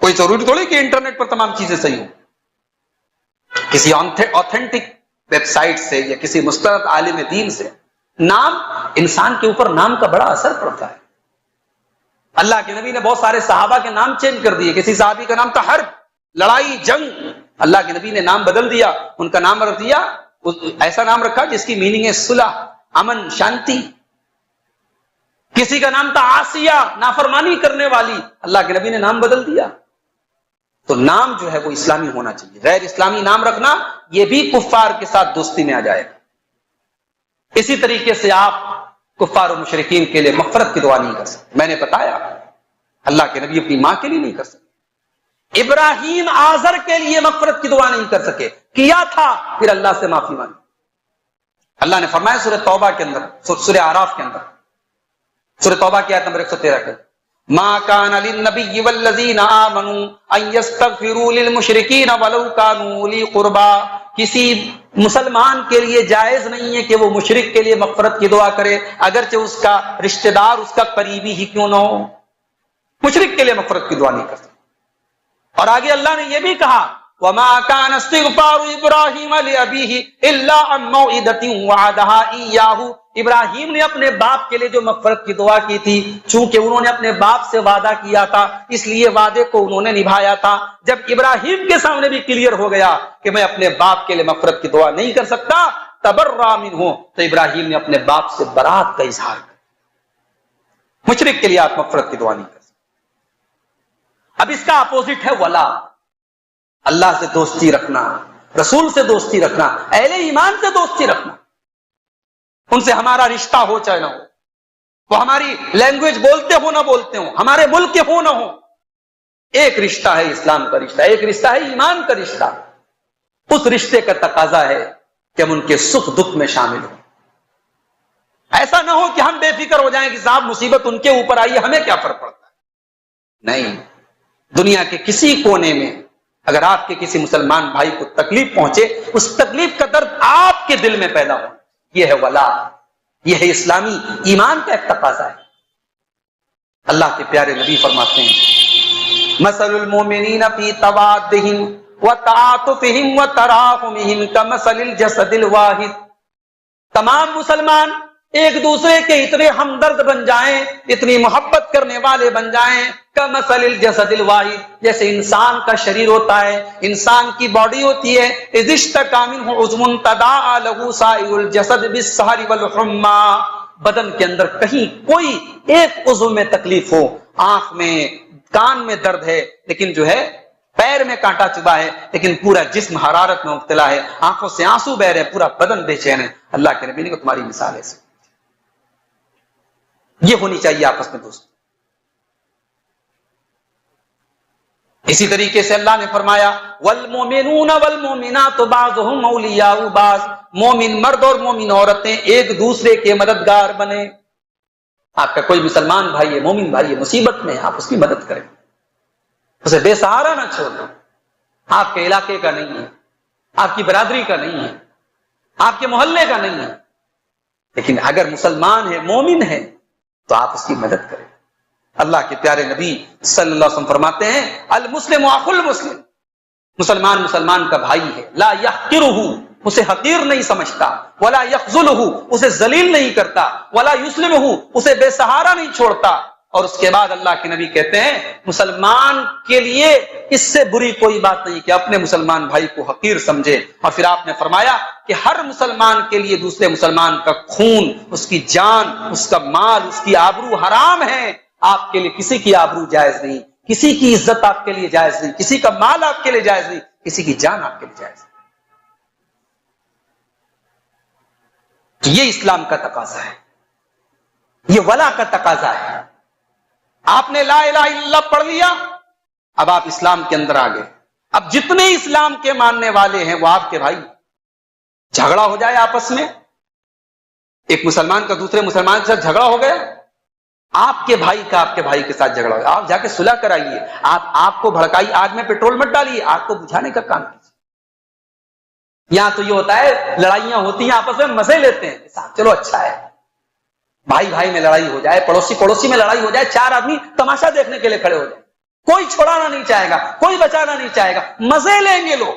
کوئی ضروری تھوڑی کہ انٹرنیٹ پر تمام چیزیں صحیح ہوں. کسی آتھینٹک ویب سائٹ سے یا کسی مستند عالم دین سے نام، انسان کے اوپر نام کا بڑا اثر پڑتا ہے. اللہ کے نبی نے بہت سارے صحابہ کے نام چینج کر دیے. کسی صحابی کا نام تھا حرب، لڑائی، جنگ، اللہ کے نبی نے نام بدل دیا، ان کا نام رکھ دیا، ایسا نام رکھا جس کی میننگ ہے صلح، امن، شانتی. کسی کا نام تھا آسیہ، نافرمانی کرنے والی، اللہ کے نبی نے نام بدل دیا. تو نام جو ہے وہ اسلامی ہونا چاہیے. غیر اسلامی نام رکھنا یہ بھی کفار کے ساتھ دوستی میں آ جائے گا. اسی طریقے سے آپ کفار و مشرکین کے لیے مغفرت کی دعا نہیں کر سکتے. میں نے بتایا اللہ کے نبی اپنی ماں کے لیے نہیں کر سکے، ابراہیم آزر کے لیے مغفرت کی دعا نہیں کر سکے، کیا تھا پھر اللہ سے معافی مانگی. اللہ نے فرمایا سورہ توبہ کے اندر، سورہ اعراف کے اندر، سورہ توبہ کی آیت نمبر 113 کے، ما کان للنبی والذین آمنوا ان یستغفروا للمشرکین ولو کانوا اولی قربا. کسی مسلمان کے لیے جائز نہیں ہے کہ وہ مشرک کے لیے مغفرت کی دعا کرے اگرچہ اس کا رشتہ دار، اس کا قریبی ہی کیوں نہ ہو. مشرک کے لیے مغفرت کی دعا نہیں کر سکتا. اور آگے اللہ نے یہ بھی کہا وَمَا كَانَ اسْتِغْفَارُ إِبْرَاهِيمَ لِأَبِيهِ إِلَّا عَن مَّوْعِدَةٍ وَعَدَهَا إِيَّاهُ. ابراہیم نے اپنے باپ کے لیے جو مغفرت کی دعا کی تھی، چونکہ انہوں نے اپنے باپ سے وعدہ کیا تھا اس لیے وعدے کو انہوں نے نبھایا تھا. جب ابراہیم کے سامنے بھی کلیئر ہو گیا کہ میں اپنے باپ کے لیے مغفرت کی دعا نہیں کر سکتا، تبرأ منہ، تو ابراہیم نے اپنے باپ سے برات کا اظہار کیا. مشرک کے لیے آپ مغفرت کی دعا نہیں کر سکتے. اب اس کا اپوزٹ ہے ولا، اللہ سے دوستی رکھنا، رسول سے دوستی رکھنا، اہل ایمان سے دوستی رکھنا. ان سے ہمارا رشتہ ہو چاہے نہ ہو، وہ ہماری لینگویج بولتے ہو نہ بولتے ہو، ہمارے ملک کے ہو نہ ہو، ایک رشتہ ہے اسلام کا رشتہ، ایک رشتہ ہے ایمان کا رشتہ. اس رشتے کا تقاضا ہے کہ ہم ان کے سکھ دکھ میں شامل ہوں. ایسا نہ ہو کہ ہم بے فکر ہو جائیں کہ صاحب مصیبت ان کے اوپر آئی ہے، ہمیں کیا فرق پڑتا ہے. نہیں، دنیا کے کسی کونے میں اگر آپ کے کسی مسلمان بھائی کو تکلیف پہنچے، اس تکلیف کا درد آپ کے دل میں پیدا ہو، یہ ہے ولا، یہ ہے اسلامی ایمان کا ایک تقاضا ہے. اللہ کے پیارے نبی فرماتے ہیں مثل المؤمنین فی توادہم وتعاطفہم وتراحمہم کمثل الجسد الواحد. تمام مسلمان ایک دوسرے کے اتنے ہمدرد بن جائیں، اتنی محبت کرنے والے بن جائیں، کمثل الجسد الواحد، جیسے انسان کا شریر ہوتا ہے، انسان کی باڈی ہوتی ہے. اذ اشتکا منہ عضو تداعی لہ سائر الجسد بالسہر والحمى. بدن کے اندر کہیں کوئی ایک عضو میں تکلیف ہو، آنکھ میں، کان میں درد ہے، لیکن جو ہے پیر میں کانٹا چبھا ہے، لیکن پورا جسم حرارت میں مبتلا ہے، آنکھوں سے آنسو بہ رہے ہیں، پورا بدن بے چین ہے. اللہ کے نبی نے کہا تمہاری مثال ہے. یہ ہونی چاہیے آپس میں دوست. اسی طریقے سے اللہ نے فرمایا والمؤمنون والمؤمنات بعضهم اولیاء بعض. مومن مرد اور مومن عورتیں ایک دوسرے کے مددگار بنے. آپ کا کوئی مسلمان بھائی ہے، مومن بھائی ہے، مصیبت میں ہے، آپ اس کی مدد کریں، اسے بے سہارا نہ چھوڑیں. آپ کے علاقے کا نہیں ہے، آپ کی برادری کا نہیں ہے، آپ کے محلے کا نہیں ہے، لیکن اگر مسلمان ہے، مومن ہے، تو آپ اس کی مدد کریں. اللہ کے پیارے نبی صلی اللہ علیہ وسلم فرماتے ہیں المسلم اخو المسلم. مسلمان مسلمان کا بھائی ہے. لا یحقرہ، اسے حقیر نہیں سمجھتا، ولا یخذلہ، اسے ذلیل نہیں کرتا، ولا یسلمہ، اسے بے سہارا نہیں چھوڑتا. اور اس کے بعد اللہ کے نبی کہتے ہیں مسلمان کے لیے اس سے بری کوئی بات نہیں کہ اپنے مسلمان بھائی کو حقیر سمجھے. اور پھر آپ نے فرمایا کہ ہر مسلمان کے لیے دوسرے مسلمان کا خون، اس کی جان، اس کا مال، اس کی آبرو حرام ہے. آپ کے لیے کسی کی آبرو جائز نہیں، کسی کی عزت آپ کے لیے جائز نہیں، کسی کا مال آپ کے لیے جائز نہیں، کسی کی جان آپ کے لیے جائز نہیں. یہ اسلام کا تقاضا ہے، یہ ولا کا تقاضا ہے. آپ نے لا الہ الا اللہ پڑھ لیا، اب آپ اسلام کے اندر آ گئے. اب جتنے اسلام کے ماننے والے ہیں وہ آپ کے بھائی. جھگڑا ہو جائے آپس میں، ایک مسلمان کا دوسرے مسلمان کے ساتھ جھگڑا ہو گیا، آپ کے بھائی کا آپ کے بھائی کے ساتھ جھگڑا ہو گیا، آپ جا کے صلح کرائیے. آپ کو بھڑکائی آگ میں پیٹرول مت ڈالیے، آگ کو بجھانے کا کام کیجیے. یہاں تو یہ ہوتا ہے لڑائیاں ہوتی ہیں آپس میں مزے لیتے ہیں، چلو اچھا ہے، بھائی بھائی میں لڑائی ہو جائے، پڑوسی پڑوسی میں لڑائی ہو جائے، چار آدمی تماشا دیکھنے کے لیے کھڑے ہو جائیں، کوئی چھوڑانا نہیں چاہے گا، کوئی بچانا نہیں چاہے گا، مزے لیں گے لوگ.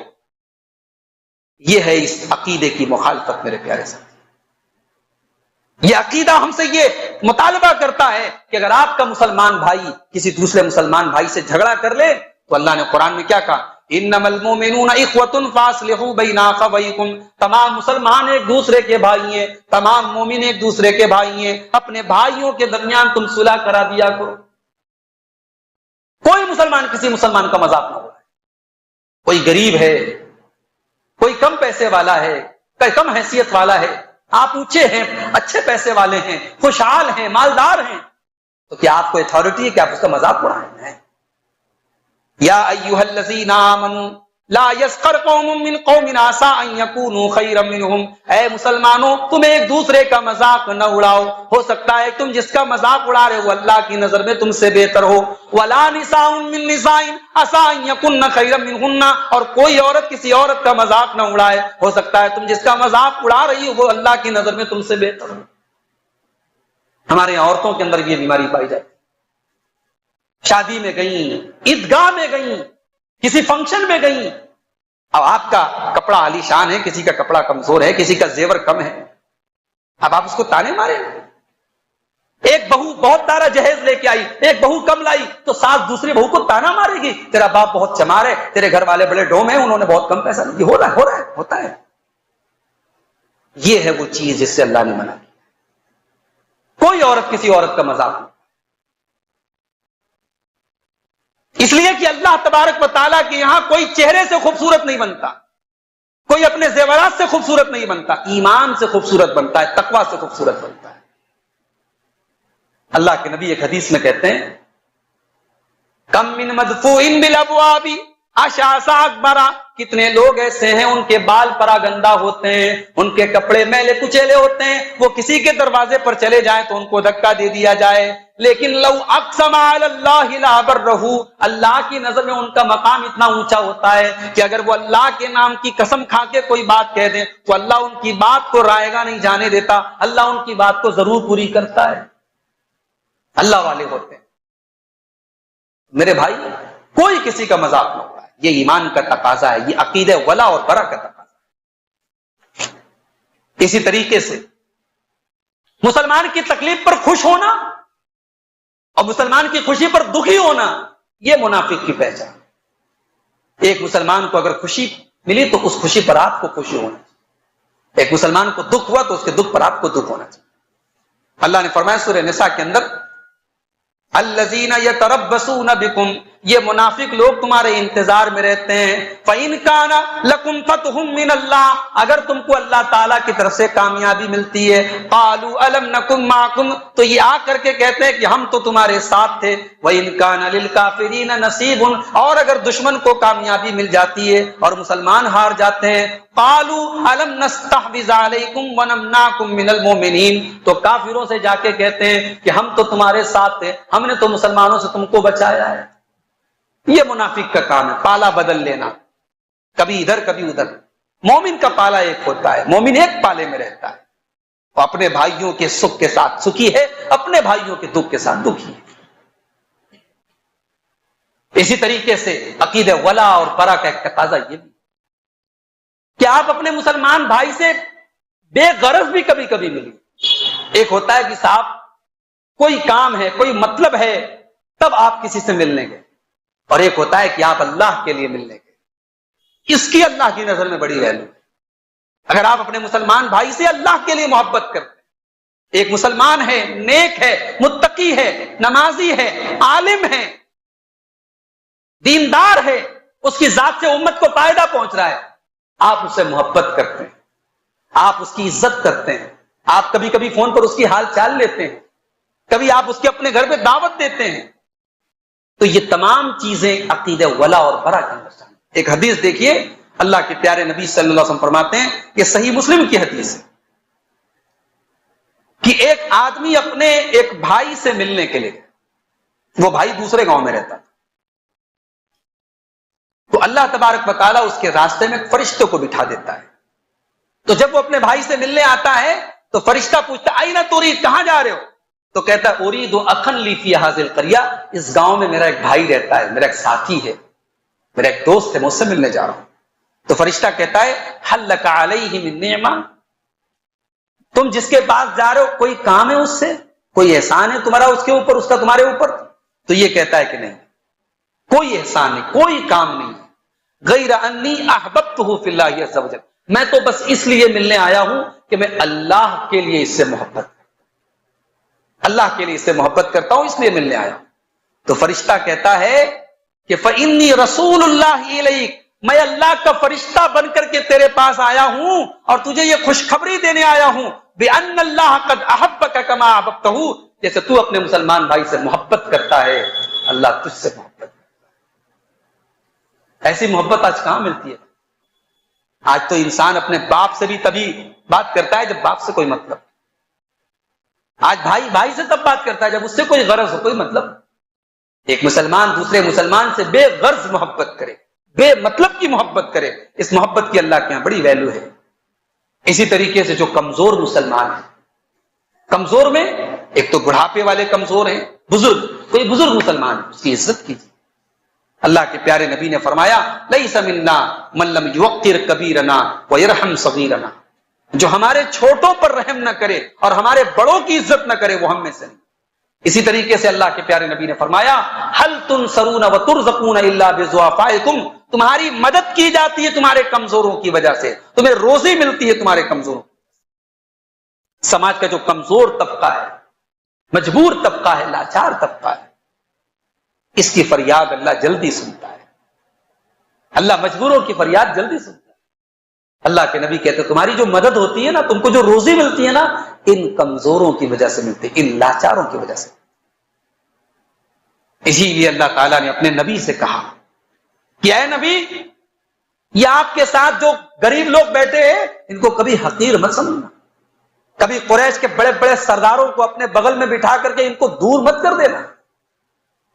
یہ ہے اس عقیدے کی مخالفت میرے پیارے ساتھ. یہ عقیدہ ہم سے یہ مطالبہ کرتا ہے کہ اگر آپ کا مسلمان بھائی کسی دوسرے مسلمان بھائی سے جھگڑا کر لے تو اللہ نے قرآن میں کیا کہا انما المؤمنون اخوۃ فاصلحوا بین اخویکم. تمام مسلمان ایک دوسرے کے بھائی ہیں، تمام مومن ایک دوسرے کے بھائی ہیں، اپنے بھائیوں کے درمیان تم صلح کرا دیا کرو. کوئی مسلمان کسی مسلمان کا مذاق نہ اڑائے. کوئی غریب ہے، کوئی کم پیسے والا ہے، کوئی کم حیثیت والا ہے، آپ اونچے ہیں، اچھے پیسے والے ہیں، خوشحال ہیں، مالدار ہیں، تو کیا آپ کو اتھارٹی ہے کہ آپ اس کا مذاق اڑائیں؟ یا ایھا الذین آمنوا لا یسخر قوم من قوم عسى ان یکونوا خیرا منهم. اے مسلمانوں تم ایک دوسرے کا مذاق نہ اڑاؤ، ہو سکتا ہے تم جس کا مذاق اڑا رہے ہو اللہ کی نظر میں تم سے بہتر ہو. ولا نساء من نساء عسى ان یکن خیرا منهن. اور کوئی عورت کسی عورت کا مذاق نہ اڑائے، ہو سکتا ہے تم جس کا مذاق اڑا رہی ہو وہ اللہ کی نظر میں تم سے بہتر ہو. ہمارے عورتوں کے اندر یہ بیماری پائی جاتی، شادی میں گئیں، عیدگاہ میں گئیں، کسی فنکشن میں گئیں، اب آپ کا کپڑا عالی شان ہے، کسی کا کپڑا کمزور ہے، کسی کا زیور کم ہے، اب آپ اس کو تانے مارے؟ ایک بہو بہت سارا جہیز لے کے آئی، ایک بہو کم لائی تو ساس دوسری بہو کو تانا مارے گی، تیرا باپ بہت چمار ہے، تیرے گھر والے بڑے ڈوم ہیں، انہوں نے بہت کم پیسہ لیا۔ ہو رہا ہے ہوتا ہے۔ یہ ہے وہ چیز جس سے اللہ نے منع کی۔ کوئی عورت کسی عورت کا مذاق نہیں، اس لیے کہ اللہ تبارک و تعالیٰ کے یہاں کوئی چہرے سے خوبصورت نہیں بنتا، کوئی اپنے زیورات سے خوبصورت نہیں بنتا، ایمان سے خوبصورت بنتا ہے، تقوی سے خوبصورت بنتا ہے۔ اللہ کے نبی ایک حدیث میں کہتے ہیں کم من مدفوع بالابواب اشعث اکبرا، کتنے لوگ ایسے ہیں ان کے بال پرا گندا ہوتے ہیں، ان کے کپڑے میلے کچیلے ہوتے ہیں، وہ کسی کے دروازے پر چلے جائیں تو ان کو دھکا دے دیا جائے، لیکن لو اقسم علی اللہ لابرہ، اللہ کی نظر میں ان کا مقام اتنا اونچا ہوتا ہے کہ اگر وہ اللہ کے نام کی قسم کھا کے کوئی بات کہہ دیں تو اللہ ان کی بات کو رائے گا نہیں جانے دیتا، اللہ ان کی بات کو ضرور پوری کرتا ہے۔ اللہ والے ہوتے ہیں۔ میرے بھائی، کوئی کسی کا مذاق نہ ہوتا ہے، یہ ایمان کا تقاضا ہے، یہ عقیدہ ولا اور برا کا تقاضا ہے۔ اسی طریقے سے مسلمان کی تکلیف پر خوش ہونا اور مسلمان کی خوشی پر دکھی ہونا، یہ منافق کی پہچان۔ ایک مسلمان کو اگر خوشی ملی تو اس خوشی پر آپ کو خوشی ہونا چاہیے، ایک مسلمان کو دکھ ہوا تو اس کے دکھ پر آپ کو دکھ ہونا چاہیے۔ اللہ نے فرمایا سورہ نساء کے اندر الذین یتربصون بکم، یہ منافق لوگ تمہارے انتظار میں رہتے ہیں، فإن کان لکم فتح من اللہ، اگر تم کو اللہ تعالیٰ کی طرف سے کامیابی ملتی ہے، قالوا الم نکن معکم، تو یہ آ کر کے کہتے ہیں کہ ہم تو تمہارے ساتھ تھے، وإن کان للکافرین نصیب، اور اگر دشمن کو کامیابی مل جاتی ہے اور مسلمان ہار جاتے ہیں، قالوا الم نستحوذ علیکم ونمنعکم من المؤمنین، تو کافروں سے جا کے کہتے ہیں کہ ہم تو تمہارے ساتھ تھے، ہم نے تو مسلمانوں سے تم کو بچایا ہے۔ یہ منافق کا کام ہے، پالا بدل لینا، کبھی ادھر کبھی ادھر۔ مومن کا پالا ایک ہوتا ہے، مومن ایک پالے میں رہتا ہے، وہ اپنے بھائیوں کے سکھ کے ساتھ سکھی ہے، اپنے بھائیوں کے دکھ کے ساتھ دکھی ہے۔ اسی طریقے سے عقیدہ ولا اور برا کا ایک تقاضا یہ بھی کہ آپ اپنے مسلمان بھائی سے بے غرض بھی کبھی کبھی ملی۔ ایک ہوتا ہے کہ صاحب کوئی کام ہے، کوئی مطلب ہے، تب آپ کسی سے ملنے گئے، اور ایک ہوتا ہے کہ آپ اللہ کے لیے ملنے گئے، اس کی اللہ کی نظر میں بڑی ویلیو ہے۔ اگر آپ اپنے مسلمان بھائی سے اللہ کے لیے محبت کرتے ہیں، ایک مسلمان ہے، نیک ہے، متقی ہے، نمازی ہے، عالم ہے، دیندار ہے، اس کی ذات سے امت کو فائدہ پہنچ رہا ہے، آپ اس سے محبت کرتے ہیں، آپ اس کی عزت کرتے ہیں، آپ کبھی کبھی فون پر اس کی حال چال لیتے ہیں، کبھی آپ اس کے اپنے گھر پہ دعوت دیتے ہیں، تو یہ تمام چیزیں عقیدہ ولا اور برا کی نشان۔ ایک حدیث دیکھیے، اللہ کے پیارے نبی صلی اللہ علیہ وسلم فرماتے ہیں کہ صحیح مسلم کی حدیث ہے کہ ایک آدمی اپنے ایک بھائی سے ملنے کے لیے، وہ بھائی دوسرے گاؤں میں رہتا تھا، تو اللہ تبارک و تعالیٰ اس کے راستے میں فرشتوں کو بٹھا دیتا ہے، تو جب وہ اپنے بھائی سے ملنے آتا ہے تو فرشتہ پوچھتا ہے اینا ترید، کہاں جا رہے ہو؟ تو کہتا ہے ارید اخا لی فی ھذہ القریہ، اس گاؤں میں میرا ایک بھائی رہتا ہے، میرا ایک ساتھی ہے، میرا ایک دوست ہے، میں اس سے ملنے جا رہا ہوں۔ تو فرشتہ کہتا ہے ھل لک علیہ من نعمہ، تم جس کے پاس جا رہے ہو کوئی کام ہے اس سے، کوئی احسان ہے تمہارا اس کے اوپر، اس کا تمہارے اوپر؟ تو یہ کہتا ہے کہ نہیں، کوئی احسان نہیں، کوئی کام نہیں، غیر انی احببتہ فی اللہ عز وجل، میں تو بس اس لیے ملنے آیا ہوں کہ میں اللہ کے لیے اس سے محبت، اللہ کے لیے اس سے محبت کرتا ہوں، اس لیے ملنے آیا ہوں۔ تو فرشتہ کہتا ہے کہ فإنی رسول اللہ الیک، میں اللہ کا فرشتہ بن کر کے تیرے پاس آیا ہوں اور تجھے یہ خوشخبری دینے آیا ہوں بأن اللہ قد احبک کما احببتہ، جیسے تو اپنے مسلمان بھائی سے محبت کرتا ہے، اللہ تجھ سے محبت کرتا ہے۔ ایسی محبت آج کہاں ملتی ہے؟ آج تو انسان اپنے باپ سے بھی تبھی بات کرتا ہے جب باپ سے کوئی مطلب، آج بھائی بھائی سے تب بات کرتا ہے جب اس سے کوئی غرض ہو، کوئی مطلب۔ ایک مسلمان دوسرے مسلمان سے بے غرض محبت کرے، بے مطلب کی محبت کرے، اس محبت کی اللہ کے یہاں بڑی ویلیو ہے۔ اسی طریقے سے جو کمزور مسلمان ہیں، کمزور میں ایک تو بڑھاپے والے کمزور ہیں، بزرگ، کوئی بزرگ مسلمان ہے اس کی عزت کیجیے. اللہ کے پیارے نبی نے فرمایا لیس منا من لم یوقر کبیرنا ویرحم صغیرنا، جو ہمارے چھوٹوں پر رحم نہ کرے اور ہمارے بڑوں کی عزت نہ کرے وہ ہم میں سے نہیں. اسی طریقے سے اللہ کے پیارے نبی نے فرمایا هل تنصرون وترزقون الا بضعفائکم، تمہاری مدد کی جاتی ہے تمہارے کمزوروں کی وجہ سے، تمہیں روزی ملتی ہے تمہارے کمزوروں. سماج کا جو کمزور طبقہ ہے، مجبور طبقہ ہے، لاچار طبقہ ہے، اس کی فریاد اللہ جلدی سنتا ہے. اللہ مجبوروں کی فریاد جلدی سنتا ہے. اللہ کے نبی کہتے ہیں تمہاری جو مدد ہوتی ہے نا، تم کو جو روزی ملتی ہے نا، ان کمزوروں کی وجہ سے ملتی ہے، ان لاچاروں کی وجہ سے. اسی لیے اللہ تعالیٰ نے اپنے نبی سے کہا کہ اے نبی، یہ آپ کے ساتھ جو غریب لوگ بیٹھے ہیں ان کو کبھی حقیر مت سمجھنا، کبھی قریش کے بڑے بڑے سرداروں کو اپنے بغل میں بٹھا کر کے ان کو دور مت کر دینا.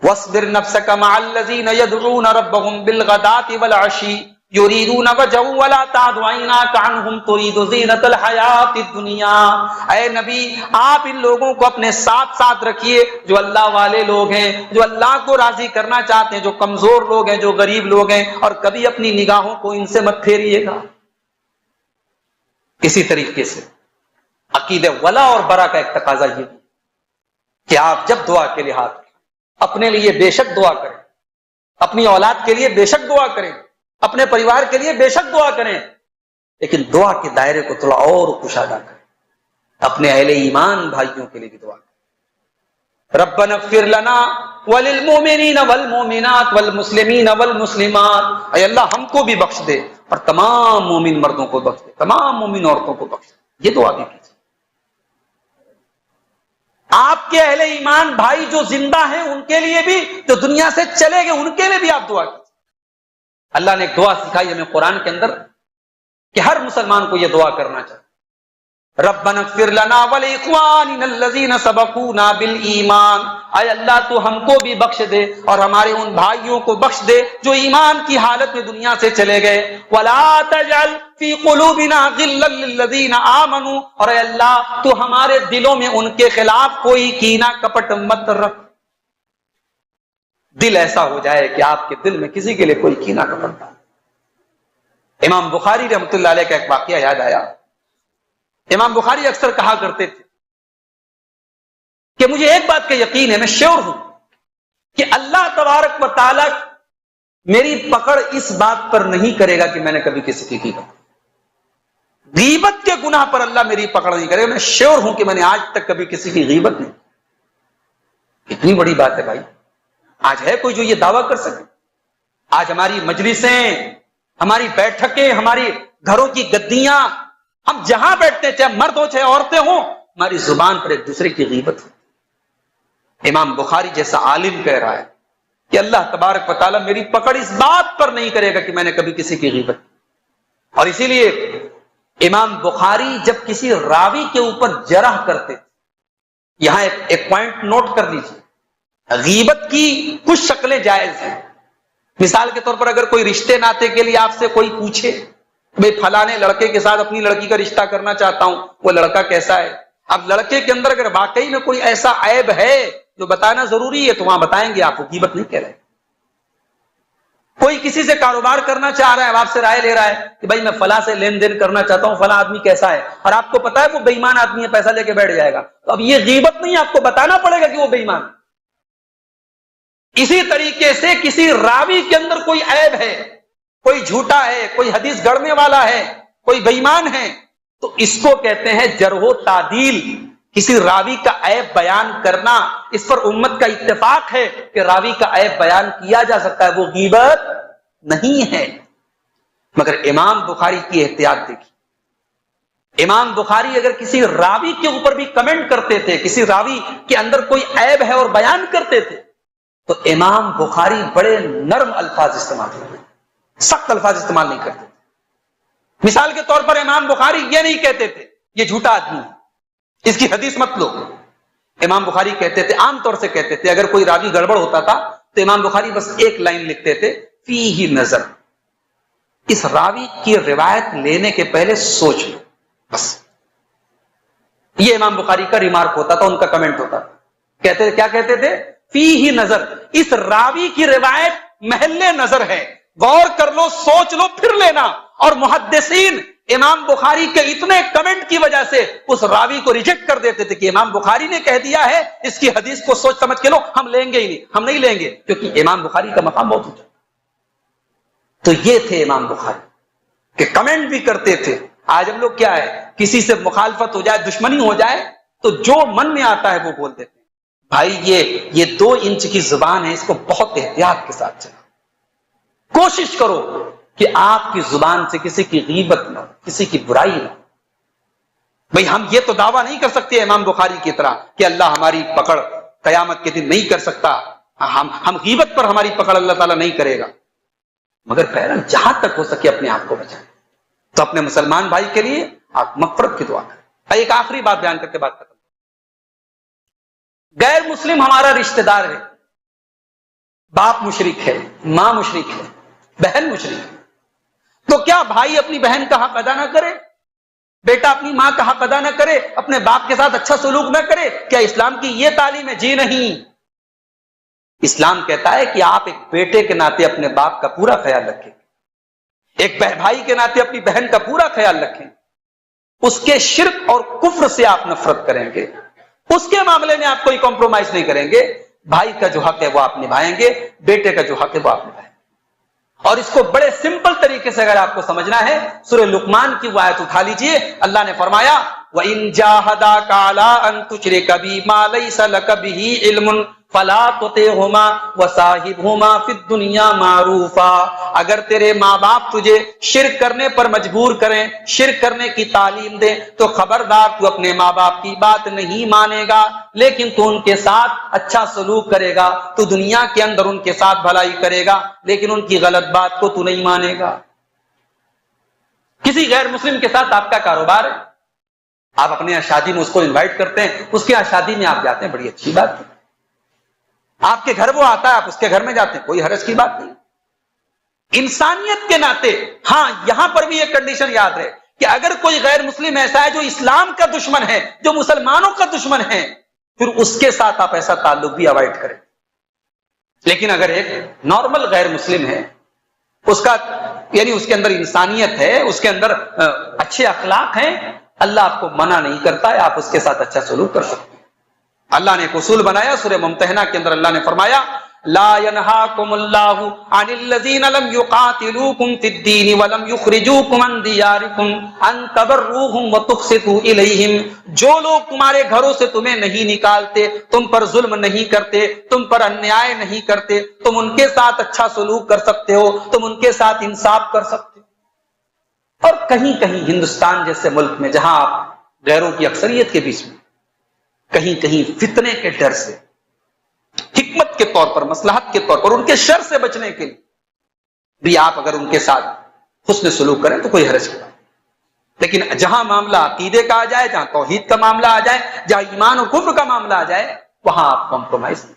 وَاصْبِرْ نَفْسَكَ مَعَ الَّذِينَ يَدْعُونَ رَبَّهُمْ بِالْغَدَاةِ وَالْعَشِيِّ يُرِيدُونَ وَجْهَهُ وَلَا تَعْدُ عَيْنَاكَ عَنْهُمْ تُرِيدُ زِينَةَ الْحَيَاةِ الدُّنْيَا. اے نبی، آپ ان لوگوں کو اپنے ساتھ ساتھ رکھیے جو اللہ والے لوگ ہیں، جو اللہ کو راضی کرنا چاہتے ہیں، جو کمزور لوگ ہیں، جو غریب لوگ ہیں، اور کبھی اپنی نگاہوں کو ان سے مت پھیریے گا. اسی طریقے سے عقیدہ ولا اور برا کا ایک تقاضا یہ کہ آپ جب دعا کے لیے ہاتھ اپنے لیے بے شک دعا کریں، اپنی اولاد کے لیے بے شک دعا کریں، اپنے پریوار کے لیے بے شک دعا کریں، لیکن دعا کے دائرے کو تھوڑا اور کشادہ کریں. اپنے اہل ایمان بھائیوں کے لیے بھی دعا کریں. ربنا اغفر لنا وللمؤمنین والمؤمنات والمسلمین والمسلمات، اے اللہ ہم کو بھی بخش دے اور تمام مومن مردوں کو بخش دے، تمام مومن عورتوں کو بخش دے. یہ دعا بھی کیجیے. آپ کے اہل ایمان بھائی جو زندہ ہیں ان کے لیے بھی، جو دنیا سے چلے گئے ان کے لیے بھی آپ دعا کیجیے. اللہ نے ایک دعا سکھائی ہمیں قرآن کے اندر کہ ہر مسلمان کو یہ دعا کرنا چاہیے. ربنا اغفر لنا ولاخواننا الذین سبقونا بالایمان، اے اللہ تو ہم کو بھی بخش دے اور ہمارے ان بھائیوں کو بخش دے جو ایمان کی حالت میں دنیا سے چلے گئے. ولا تجعل فی قلوبنا غلا للذین آمنوا، اور اے اللہ تو ہمارے دلوں میں ان کے خلاف کوئی کینہ کپٹ مت رکھ. دل ایسا ہو جائے کہ آپ کے دل میں کسی کے لیے کوئی کینہ کپٹ نہ. امام بخاری رحمۃ اللہ علیہ کا ایک واقعہ یاد آیا. امام بخاری اکثر کہا کرتے تھے کہ مجھے ایک بات کا یقین ہے، میں شیور ہوں کہ اللہ تبارک و تعالی میری پکڑ اس بات پر نہیں کرے گا کہ میں نے کبھی کسی کی غیبت کے گناہ پر اللہ میری پکڑ نہیں کرے گا. میں شیور ہوں کہ میں نے آج تک کبھی کسی کی غیبت نہیں. اتنی بڑی بات ہے بھائی. آج ہے کوئی جو یہ دعویٰ کر سکے؟ آج ہماری مجلسیں، ہماری بیٹھکیں، ہماری گھروں کی گدیاں، ہم جہاں بیٹھتے ہیں چاہے مرد ہو چاہے عورتیں ہوں، ہماری زبان پر ایک دوسرے کی غیبت ہو. امام بخاری جیسا عالم کہہ رہا ہے کہ اللہ تبارک و تعالیٰ میری پکڑ اس بات پر نہیں کرے گا کہ میں نے کبھی کسی کی غیبت. اور اسی لیے امام بخاری جب کسی راوی کے اوپر جرح کرتے، یہاں ایک پوائنٹ نوٹ کر لیجیے، غیبت کی کچھ شکلیں جائز ہیں. مثال کے طور پر اگر کوئی رشتے ناتے کے لیے آپ سے کوئی پوچھے بھئی فلانے لڑکے کے ساتھ اپنی لڑکی کا رشتہ کرنا چاہتا ہوں، وہ لڑکا کیسا ہے؟ اب لڑکے کے اندر اگر واقعی میں کوئی ایسا عیب ہے جو بتانا ضروری ہے تو وہاں بتائیں گے، آپ کو غیبت نہیں کہہ رہے. کوئی کسی سے کاروبار کرنا چاہ رہا ہے، اب آپ سے رائے لے رہا ہے کہ بھائی میں فلاں سے لین دین کرنا چاہتا ہوں، فلاں آدمی کیسا ہے، اور آپ کو پتا ہے وہ بے ایمان آدمی ہے، پیسہ لے کے بیٹھ جائے گا، تو اب یہ غیبت نہیں، آپ کو بتانا پڑے گا کہ وہ بے ایمان. اسی طریقے سے کسی راوی کے اندر کوئی عیب ہے، کوئی جھوٹا ہے، کوئی حدیث گڑنے والا ہے، کوئی بے ایمان ہے، تو اس کو کہتے ہیں جرح و تعدیل. کسی راوی کا عیب بیان کرنا، اس پر امت کا اتفاق ہے کہ راوی کا عیب بیان کیا جا سکتا ہے، وہ غیبت نہیں ہے. مگر امام بخاری کی احتیاط دیکھیے. امام بخاری اگر کسی راوی کے اوپر بھی کمنٹ کرتے تھے، کسی راوی کے اندر کوئی عیب ہے اور بیان کرتے تھے، تو امام بخاری بڑے نرم الفاظ استعمال کرتے، سخت الفاظ استعمال نہیں کرتے. مثال کے طور پر امام بخاری یہ نہیں کہتے تھے یہ جھوٹا آدمی ہے، اس کی حدیث مت لو. امام بخاری کہتے تھے، عام طور سے کہتے تھے، اگر کوئی راوی گڑبڑ ہوتا تھا تو امام بخاری بس ایک لائن لکھتے تھے، فیہ نظر، اس راوی کی روایت لینے کے پہلے سوچ لو. بس یہ امام بخاری کا ریمارک ہوتا تھا، ان کا کمنٹ ہوتا تھا. کہتے تھے، کیا کہتے تھے؟ فیہ نظر، اس راوی کی روایت محل نظر ہے، غور کر لو، سوچ لو، پھر لینا۔ اور محدثین امام بخاری کے اتنے کمنٹ کی وجہ سے اس راوی کو ریجیکٹ کر دیتے تھے کہ امام بخاری نے کہہ دیا ہے، اس کی حدیث کو سوچ سمجھ کے لو، ہم لیں گے ہی نہیں، ہم نہیں لیں گے، کیونکہ امام بخاری کا مقام بہت اونچا۔ تو یہ تھے امام بخاری کہ کمنٹ بھی کرتے تھے۔ آج ہم لوگ کیا ہے، کسی سے مخالفت ہو جائے، دشمنی ہو جائے تو جو من میں آتا ہے وہ بول دیتے ہیں۔ بھائی یہ 2 انچ کی زبان ہے، اس کو بہت احتیاط کے ساتھ چلو۔ کوشش کرو کہ آپ کی زبان سے کسی کی غیبت نہ ہو، کسی کی برائی نہ ہو۔ بھائی ہم یہ تو دعویٰ نہیں کر سکتے امام بخاری کی طرح کہ اللہ ہماری پکڑ قیامت کے دن نہیں کر سکتا، ہم غیبت پر ہماری پکڑ اللہ تعالیٰ نہیں کرے گا، مگر بہرحال جہاں تک ہو سکے اپنے آپ کو بچائیں۔ تو اپنے مسلمان بھائی کے لیے آپ مغفرت کی دعا کریں۔ ایک آخری بات بیان کر کے بات ختم۔ غیر مسلم ہمارا رشتہ دار ہے، باپ مشرک ہے، ماں مشرک ہے، بہن مشرک ہے، تو کیا بھائی اپنی بہن کا حق ادا نہ کرے؟ بیٹا اپنی ماں کا حق ادا نہ کرے؟ اپنے باپ کے ساتھ اچھا سلوک نہ کرے؟ کیا اسلام کی یہ تعلیم ہے؟ جی نہیں۔ اسلام کہتا ہے کہ آپ ایک بیٹے کے ناطے اپنے باپ کا پورا خیال رکھیں، ایک بھائی کے ناطے اپنی بہن کا پورا خیال رکھیں، اس کے شرک اور کفر سے آپ نفرت کریں گے، اس کے معاملے میں آپ کوئی کمپرومائز نہیں کریں گے۔ بھائی کا جو حق ہے وہ آپ نبھائیں گے، بیٹے کا جو حق ہے وہ آپ نبھائیں گے۔ اور اس کو بڑے سمپل طریقے سے اگر آپ کو سمجھنا ہے، سورہ لقمان کی وہ آیت اٹھا لیجئے۔ اللہ نے فرمایا وَإِن جَاهَدَاكَ عَلَىٰ أَن تُشْرِكَ بِي مَا لَيْسَ لَكَ بِهِ عِلْمٌ فَلَا تُطِعْهُمَا وَصَاحِبْهُمَا فِي الدُّنْيَا مَعْرُوفًا۔ اگر تیرے ماں باپ تجھے شرک کرنے پر مجبور کریں، شرک کرنے کی تعلیم دیں، تو خبردار تو اپنے ماں باپ کی بات نہیں مانے گا، لیکن تو ان کے ساتھ اچھا سلوک کرے گا، تو دنیا کے اندر ان کے ساتھ بھلائی کرے گا، لیکن ان کی غلط بات کو تو نہیں مانے گا۔ کسی غیر مسلم کے ساتھ آپ کا کاروبار ہے، آپ اپنے یہاں شادی میں اس کو انوائٹ کرتے ہیں، اس کے یہاں شادی میں آپ جاتے ہیں، بڑی اچھی بات ہے۔ آپ کے گھر وہ آتا ہے، آپ اس کے گھر میں جاتے ہیں، کوئی حرج کی بات نہیں۔ انسانیت کے ناطے ہاں یہاں پر بھی ایک کنڈیشن یاد رہے کہ اگر کوئی غیر مسلم ایسا ہے جو اسلام کا دشمن ہے، جو مسلمانوں کا دشمن ہے، پھر اس کے ساتھ آپ ایسا تعلق بھی اوائڈ کریں۔ لیکن اگر ایک نارمل غیر مسلم ہے، اس کا یعنی اس کے اندر انسانیت ہے، اس کے اندر اچھے اخلاق ہیں، اللہ آپ کو منع نہیں کرتا ہے، آپ اس کے ساتھ اچھا سلوک کر سکتے ہیں۔ اللہ نے ایک اصول بنایا، سورہ ممتحنہ کے اندر اللہ نے فرمایا لا ينهاكم الله عن الذين لم يقاتلوكم في الدين ولم يخرجوكم من دياركم ان تبروهم وتقسطوا اليهم۔ جو لوگ تمہارے گھروں سے تمہیں نہیں نکالتے، تم پر ظلم نہیں کرتے، تم پر انیائے نہیں کرتے، تم ان کے ساتھ اچھا سلوک کر سکتے ہو، تم ان کے ساتھ انصاف کر سکتے ہو۔ اور کہیں کہیں ہندوستان جیسے ملک میں جہاں آپ غیروں کی اکثریت کے بیچ میں کہیں کہیں فتنے کے ڈر سے، حکمت کے طور پر، مصلحت کے طور پر، ان کے شر سے بچنے کے لیے بھی آپ اگر ان کے ساتھ حسن سلوک کریں تو کوئی حرج نہیں۔ لیکن جہاں معاملہ عقیدے کا آ جائے، جہاں توحید کا معاملہ آ جائے، جہاں ایمان اور کفر کا معاملہ آ جائے، وہاں آپ کمپرومائز نہیں۔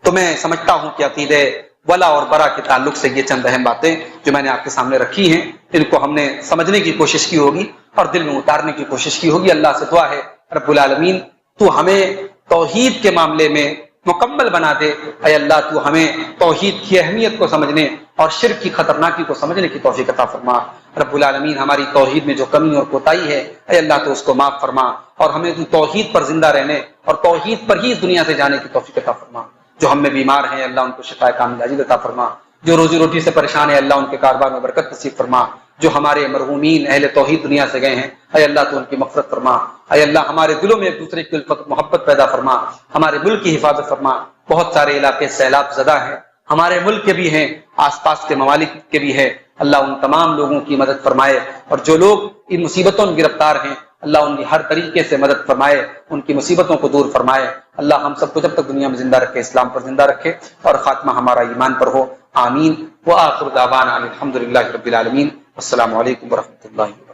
تو میں سمجھتا ہوں کہ عقیدے ولا اور برا کے تعلق سے یہ چند اہم باتیں جو میں نے آپ کے سامنے رکھی ہیں، ان کو ہم نے سمجھنے کی کوشش کی ہوگی اور دل میں اتارنے کی کوشش کی ہوگی۔ اللہ سے دعا ہے رب العالمین تو ہمیں توحید کے معاملے میں مکمل بنا دے۔ اے اللہ تو ہمیں توحید کی اہمیت کو سمجھنے اور شرک کی خطرناکی کو سمجھنے کی توفیق عطا فرما۔ رب العالمین ہماری توحید میں جو کمی اور کوتاہی ہے اے اللہ تو اس کو معاف فرما، اور ہمیں تو توحید پر زندہ رہنے اور توحید پر ہی اس دنیا سے جانے کی توفیق عطا فرما۔ جو ہم میں بیمار ہیں اللہ ان کو شفا کاملہ عاجل عطا فرما، جو روزی روٹی سے پریشان ہے اللہ ان کے کاروبار میں برکت نصیب فرما، جو ہمارے مرحومین اہل توحید دنیا سے گئے ہیں اے اللہ تو ان کی مغفرت فرما۔ اے اللہ ہمارے دلوں میں ایک دوسرے کی الفت محبت پیدا فرما، ہمارے ملک کی حفاظت فرما۔ بہت سارے علاقے سیلاب زدہ ہیں، ہمارے ملک کے بھی ہیں، آس پاس کے ممالک کے بھی ہیں، اللہ ان تمام لوگوں کی مدد فرمائے، اور جو لوگ ان مصیبتوں میں گرفتار ہیں اللہ ان کی ہر طریقے سے مدد فرمائے، ان کی مصیبتوں کو دور فرمائے۔ اللہ ہم سب کو جب تک دنیا میں زندہ رکھے اسلام پر زندہ رکھے اور خاتمہ ہمارا ایمان پر ہو، آمین۔ وآخر دعوانا الحمدللہ رب العالمین۔ السلام علیکم ورحمۃ اللہ۔